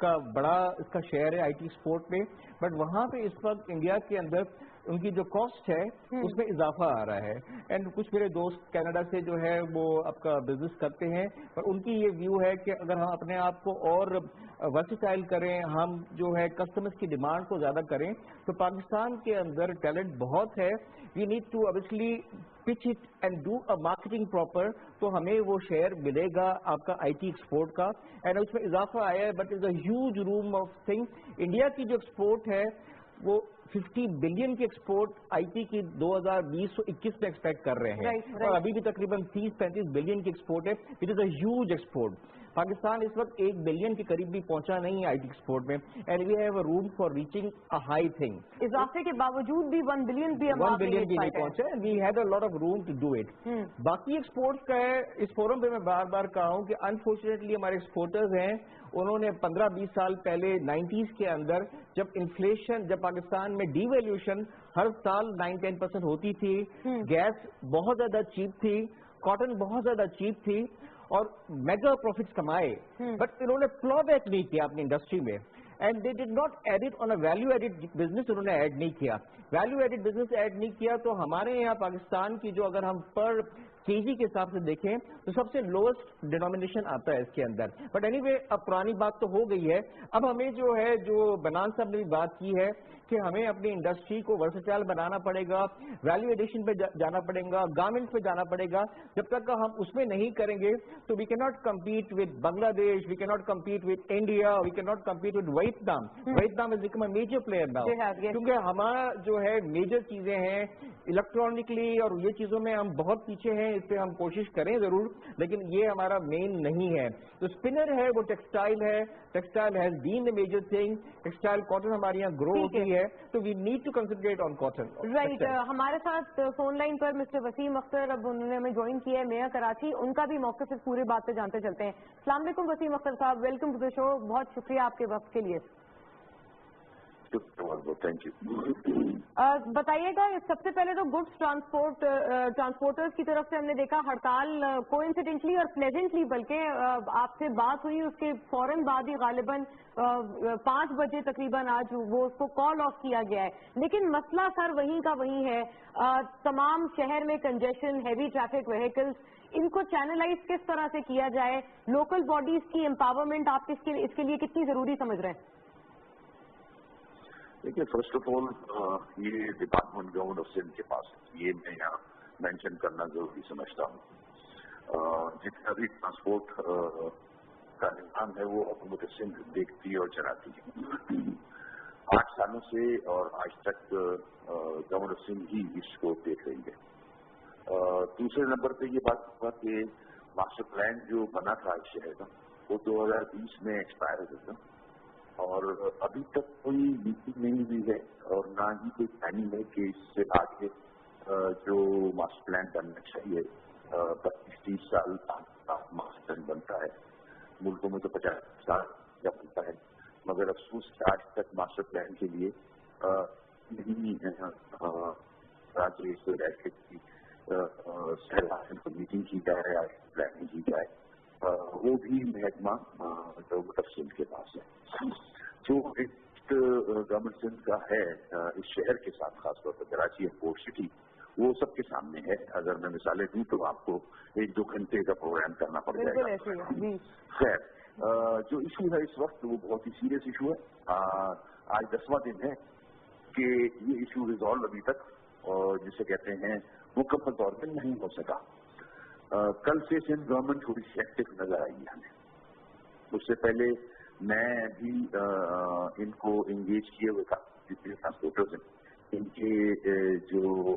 का बड़ा इसका शेयर है आईटी एक्सपोर्ट में, बट वहां पे इस वक्त इंडिया के अंदर उनकी जो कॉस्ट है उसमें इजाफा आ रहा है। एंड कुछ मेरे दोस्त कनाडा से जो है वो आपका बिजनेस करते हैं, पर उनकी ये व्यू है कि अगर हम अपने आप को और वर्सिटाइल करें, हम जो है कस्टमर्स की डिमांड को ज्यादा करें, तो पाकिस्तान के अंदर टैलेंट बहुत है। We need to obviously pitch it and do a marketing proper, तो हमें वो शेयर मिलेगा आपका आईटी एक्सपोर्ट का, एंड उसमें इजाफा आया है। But is a huge room of thing. India की जो एक्सपोर्ट है वो 50 बिलियन की एक्सपोर्ट आईटी की 2020-21 में एक्सपेक्ट कर रहे हैं, और अभी भी तकरीबन 30-35 बिलियन की एक्सपोर्ट है। It is a huge export. Pakistan इस वक्त 1 बिलियन के करीब भी पहुंचा नहीं है आईटी एक्सपोर्ट में, and we have a room for reaching a high thing. इजाफे के बावजूद भी 1 बिलियन भी 1 बिलियन भी नहीं पहुंचा, and we had a lot of room to do it. बाकी एक्सपोर्ट्स का है, इस फोरम पे मैं बार बार कहा हूं कि अनफॉर्चुनेटली हमारे एक्सपोर्टर्स हैं, उन्होंने 15-20 साल पहले 90s के अंदर जब इन्फ्लेशन, जब पाकिस्तान में डीवैल्यूएशन हर साल 9-10% होती थी, गैस बहुत ज्यादा चीप थी, कॉटन बहुत ज्यादा चीप थी, और मेगा प्रॉफिट्स कमाए, बट इन्होंने फ्लो बैक नहीं किया अपनी इंडस्ट्री में, and they did not add it on a value added business. उन्होंने ऐड नहीं किया, वैल्यू एडिड बिजनेस ऐड नहीं किया, तो हमारे यहाँ पाकिस्तान की जो अगर हम पर केजी के हिसाब से देखें तो सबसे लोएस्ट डिनोमिनेशन आता है इसके अंदर। बट एनीवे, अब पुरानी बात तो हो गई है। अब हमें जो है, जो बनान साहब ने भी बात की है कि हमें अपनी इंडस्ट्री को वर्सेटाइल बनाना पड़ेगा, वैल्यू एडिशन पे जाना पड़ेगा, गारमेंट्स पे जाना पड़ेगा। जब तक हम उसमें नहीं करेंगे तो we can not compete with Bangladesh, we can not compete with India, we can not compete with Vietnam. Vietnam is become a major player now, क्योंकि हमारा जो है मेजर चीजें हैं इलेक्ट्रॉनिकली, और ये चीजों में हम बहुत पीछे हैं। इस पे हम कोशिश करें जरूर, लेकिन ये हमारा मेन नहीं है। तो स्पिनर है, वो टेक्सटाइल है, textile has been the major thing. Textile cotton हमारे यहाँ ग्रो होती है, तो we need to concentrate on cotton. Right, हमारे साथ फोन लाइन पर मिस्टर वसीम अख्तर, अब उन्होंने हमें ज्वाइन किया है, मेयर कराची, उनका भी मौके से पूरे बात पे जानते चलते हैं। अस्सलाम वालेकुम वसीम अख्तर साहब, वेलकम टू द शो, बहुत शुक्रिया आपके वक्त के लिए। Thank you. बताइएगा, सबसे पहले तो गुड्स ट्रांसपोर्टर्स की तरफ से हमने देखा हड़ताल, कोइंसिडेंटली और प्लेजेंटली, बल्कि आपसे बात हुई उसके फौरन बाद ही गालिबन 5 बजे तकरीबन आज वो उसको कॉल ऑफ किया गया है। लेकिन मसला सर वहीं का वहीं है, तमाम शहर में कंजेशन, हैवी ट्रैफिक व्हीकल्स, इनको चैनलाइज किस तरह से किया जाए? लोकल बॉडीज की एम्पावरमेंट आप इसके लिए कितनी जरूरी समझ रहे हैं? देखिए, फर्स्ट ऑफ ऑल ये डिपार्टमेंट गवर्नमेंट ऑफ सिंध के पास है, ये मैं यहाँ मेंशन करना जरूरी समझता हूँ। जितना भी ट्रांसपोर्ट का निजाम है वो हुकूमत सिंध देखती और चलाती है। 8 सालों से और आज तक गवर्नमेंट ऑफ सिंध ही इसको देख रही है। दूसरे नंबर पे ये बात हुआ कि मास्टर प्लान जो बना था इस शहर का वो 2020 में एक्सपायर हो गया था, اور ابھی تک کوئی میٹنگ نہیں ہوئی ہے اور نہ ہی کوئی پلاننگ ہے کہ اس سے آگے جو ماسٹر پلان بننا چاہیے 25-30 سال ماسٹر پلان بنتا ہے. ملکوں میں تو 50 سال کا بنتا ہے، مگر افسوس آج تک ماسٹر پلان کے لیے نہیں راجیہ سے بیٹھ کی میٹنگ کی جائے، آج پلاننگ کی جائے، وہ بھی محکمہ تفصیل کے پاس ہے. جو گورنمنٹ سندھ کا ہے اس شہر کے ساتھ، خاص طور پر کراچی ایئرپورٹ سٹی، وہ سب کے سامنے ہے. اگر میں مثالیں دوں تو آپ کو 1-2 گھنٹے کا پروگرام کرنا پڑ جائے گا. خیر، جو ایشو ہے اس وقت وہ بہت ہی سیریس ایشو ہے. آج 10واں دن ہے کہ یہ ایشو ریزالو ابھی تک جسے کہتے ہیں مکمل طور پہ نہیں ہو سکا. کل سے سندھ گورنمنٹ تھوڑی سی ایکٹیو نظر آئی ہے ہمیں. اس سے پہلے میں بھی ان کو انگیج کیے ہوئے تھا، جتنے ٹرانسپورٹرز ہیں ان کے جو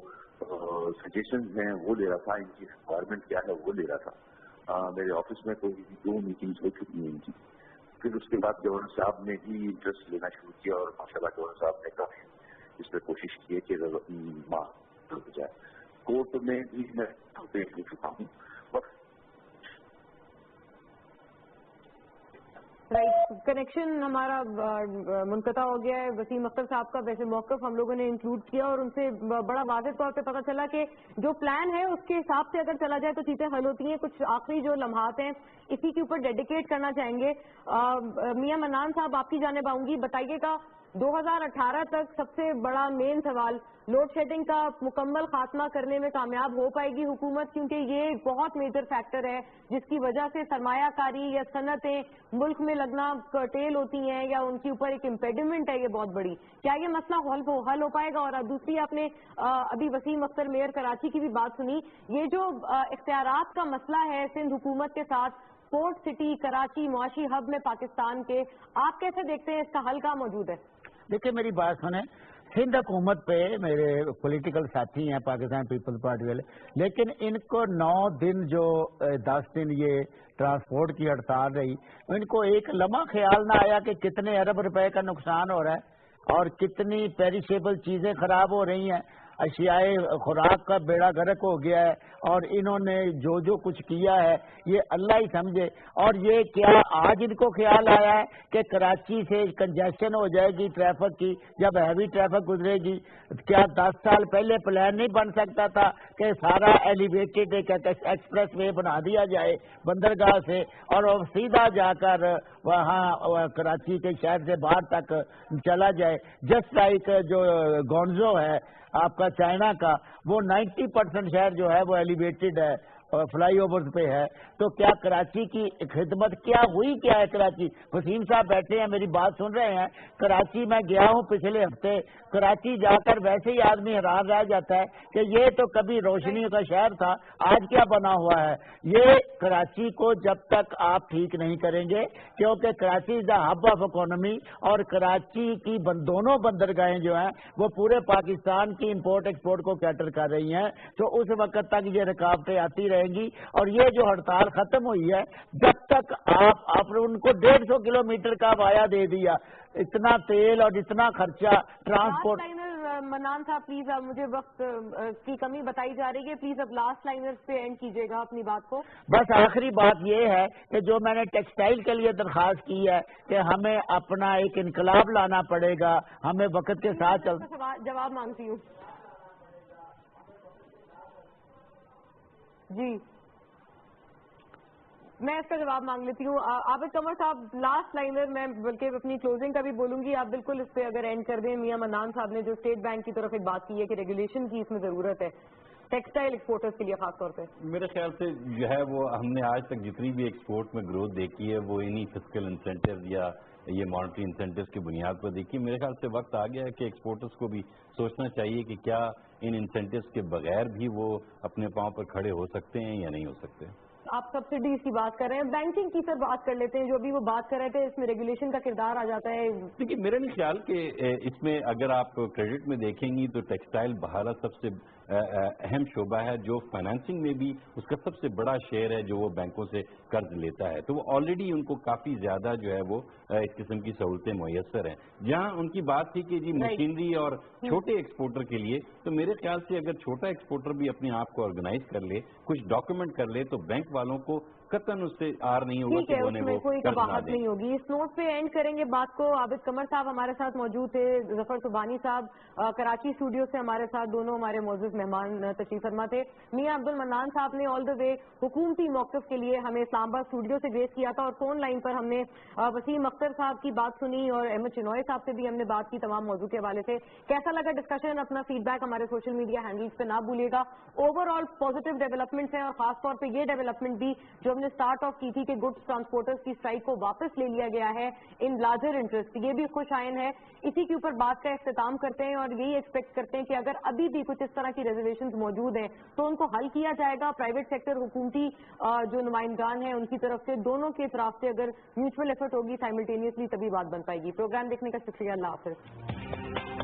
سجیشنز ہیں وہ لے رہا تھا، ان کی ریکوائرمنٹ کیا ہے وہ لے رہا تھا. میرے آفس میں کوئی 2 میٹنگز ہو چکی ہیں ان کی. پھر اس کے بعد گورنر صاحب نے بھی انٹرسٹ لینا شروع کیا اور ماشاء اللہ گورنر صاحب نے کافی اس پہ کوشش کی ہے کہ ہو جائے. کورٹ میں بھی میں دیکھ چکا ہوں. کنیکشن ہمارا منقطع ہو گیا ہے. وسیم اختر صاحب کا ویسے موقف ہم لوگوں نے انکلوڈ کیا اور ان سے بڑا واضح طور پہ پتہ چلا کہ جو پلان ہے اس کے حساب سے اگر چلا جائے تو چیزیں حل ہوتی ہیں. کچھ آخری جو لمحات ہیں اسی کے اوپر ڈیڈیکیٹ کرنا چاہیں گے. میاں منان صاحب آپ کی جانب آؤں گی. بتائیے گا 2018 تک سب سے بڑا مین سوال لوڈ شیڈنگ کا مکمل خاتمہ کرنے میں کامیاب ہو پائے گی حکومت؟ کیونکہ یہ بہت میجر فیکٹر ہے جس کی وجہ سے سرمایہ کاری یا صنعتیں ملک میں لگنا کرٹیل ہوتی ہیں یا ان کے اوپر ایک امپیڈمنٹ ہے یہ بہت بڑی. کیا یہ مسئلہ حل ہو پائے گا؟ اور دوسری آپ نے ابھی وسیم اختر میئر کراچی کی بھی بات سنی. یہ جو اختیارات کا مسئلہ ہے سندھ حکومت کے ساتھ پورٹ سٹی کراچی معاشی ہب میں پاکستان کے، آپ کیسے دیکھتے ہیں اس کا حل کہاں موجود ہے؟ دیکھیں میری بات سنیں، سندھ حکومت پہ میرے پولیٹیکل ساتھی ہیں پاکستان پیپلز پارٹی والے، لیکن ان کو 9 دن جو 10 دن یہ ٹرانسپورٹ کی ہڑتال رہی، ان کو ایک لمحہ خیال نہ آیا کہ کتنے ارب روپے کا نقصان ہو رہا ہے اور کتنی پیریشیبل چیزیں خراب ہو رہی ہیں. اشیاء خوراک کا بیڑا غرق ہو گیا ہے اور انہوں نے جو کچھ کیا ہے یہ اللہ ہی سمجھے. اور یہ کیا آج ان کو خیال آیا ہے کہ کراچی سے کنجیشن ہو جائے گی ٹریفک کی جب ہیوی ٹریفک گزرے گی؟ کیا 10 سال پہلے پلان نہیں بن سکتا تھا کہ سارا ایلیویٹڈ ایکسپریس وے بنا دیا جائے بندرگاہ سے اور سیدھا جا کر وہاں کراچی کے شہر سے باہر تک چلا جائے؟ جسٹ لائک جو گونزو ہے آپ کا چائنا کا، وہ 90% شہر جو ہے وہ ایلیویٹڈ ہے، فلائی اوورز پہ ہے. تو کیا کراچی کی خدمت کیا ہوئی کیا ہے کراچی؟ وسیم صاحب بیٹھے ہیں میری بات سن رہے ہیں. کراچی میں گیا ہوں پچھلے ہفتے، کراچی جا کر ویسے ہی آدمی حیران رہ جاتا ہے کہ یہ تو کبھی روشنیوں کا شہر تھا، آج کیا بنا ہوا ہے. یہ کراچی کو جب تک آپ ٹھیک نہیں کریں گے، کیونکہ کراچی از دا ہب آف اکانومی اور کراچی کی دونوں بندرگاہیں جو ہیں وہ پورے پاکستان کی امپورٹ ایکسپورٹ کو کیٹر کر رہی ہیں. تو اس وقت تک یہ رکاوٹیں آتی رہیں گی اور یہ جو ہڑتال ختم ہوئی ہے جب تک آپ ان کو 150 کلومیٹر کا وایا دے دیا، اتنا تیل اور اتنا خرچہ ٹرانسپورٹ. منان صاحب پلیز اب مجھے وقت کی کمی بتائی جا رہی ہے، پلیز اب لاسٹ لائنر پہ اینڈ کیجیے گا اپنی بات کو. بس آخری بات یہ ہے کہ جو میں نے ٹیکسٹائل کے لیے درخواست کی ہے کہ ہمیں اپنا ایک انقلاب لانا پڑے گا، ہمیں وقت کے ساتھ جواب مانگتی ہوں. جی میں اس کا جواب مانگ لیتی ہوں. عابد قمر صاحب لاسٹ لائنر، میں بلکہ اپنی کلوزنگ کا بھی بولوں گی، آپ بالکل اس پہ اگر اینڈ کر دیں. میاں منان صاحب نے جو اسٹیٹ بینک کی طرف ایک بات کی ہے کہ ریگولیشن کی اس میں ضرورت ہے ٹیکسٹائل ایکسپورٹرز کے لیے خاص طور پہ. میرے خیال سے جو ہے وہ ہم نے آج تک جتنی بھی ایکسپورٹ میں گروتھ دیکھی ہے وہ انہی فسکل انسینٹیوز یا یہ مانیٹری انسینٹیوز کی بنیاد پر دیکھی. میرے خیال سے وقت آ گیا ہے کہ ایکسپورٹرز کو بھی سوچنا چاہیے کہ کیا ان انسینٹیوز کے بغیر بھی وہ اپنے پاؤں پر کھڑے ہو سکتے ہیں یا نہیں ہو سکتے. آپ سبسڈیز کی بات کر رہے ہیں, بینکنگ کی سر بات کر لیتے ہیں, جو ابھی وہ بات کر رہے تھے اس میں ریگولیشن کا کردار آ جاتا ہے. دیکھیے میرا نہیں خیال کہ اس میں اگر آپ کریڈٹ میں دیکھیں گی تو ٹیکسٹائل بھارت سب سے اہم شعبہ ہے جو فائنانسنگ میں بھی اس کا سب سے بڑا شیئر ہے جو وہ بینکوں سے قرض لیتا ہے, تو وہ آلریڈی ان کو کافی زیادہ جو ہے وہ اس قسم کی سہولتیں میسر ہیں. جہاں ان کی بات تھی کہ جی مشینری اور چھوٹے ایکسپورٹر کے لیے, تو میرے خیال سے اگر چھوٹا ایکسپورٹر بھی اپنے آپ کو آرگنائز کر لے, کچھ ڈاکومنٹ کر لے, تو بینک والوں کو قطعاً اس سے آر نہیں ہوگا کہ انہیں وہ کوئی قباحت نہیں ہوگی. اس نوٹ پہ اینڈ کریں گے بات کو. عابد قمر صاحب ہمارے ساتھ موجود تھے, ظفر سبحانی صاحب کراچی اسٹوڈیو سے ہمارے ساتھ, دونوں ہمارے معزز مہمان تشریف فرما تھے. میاں عبد المنان صاحب نے آل دا وے حکومتی موقف کے لیے ہمیں اسلام آباد اسٹوڈیو سے گریس کیا تھا, اور فون لائن پر ہم نے وسیم اختر صاحب کی بات سنی اور احمد چنوئے صاحب سے بھی ہم نے بات کی تمام موضوع کے حوالے سے. کیسا لگا ڈسکشن؟ اپنا فیڈ بیک ہمارے سوشل میڈیا ہینڈلز پہ نہ بھولیے گا. اوور آل پازیٹیو ڈیولپمنٹس ہیں, اور خاص طور پہ یہ ڈیولپمنٹ بھی جو ہم نے اسٹارٹ آف کی تھی کہ گڈس ٹرانسپورٹرز کی اسٹرائک کو واپس لے لیا گیا ہے ان لارجر انٹرسٹ, یہ بھی خوش آئین ہے. اسی کے اوپر بات کا اختتام کرتے ہیں اور یہی ایکسپیکٹ کرتے ہیں کہ اگر ابھی بھی کچھ اس طرح کی ریزرویشنز موجود ہیں تو ان کو حل کیا جائے گا. پرائیویٹ سیکٹر, حکومتی جو نمائندگان ہیں ان کی طرف سے, دونوں کے طرف سے اگر میوچل ایفرٹ ہوگی سائملٹینیسلی تبھی بات بن پائے گی. پروگرام دیکھنے کا شکریہ, اللہ حافظ.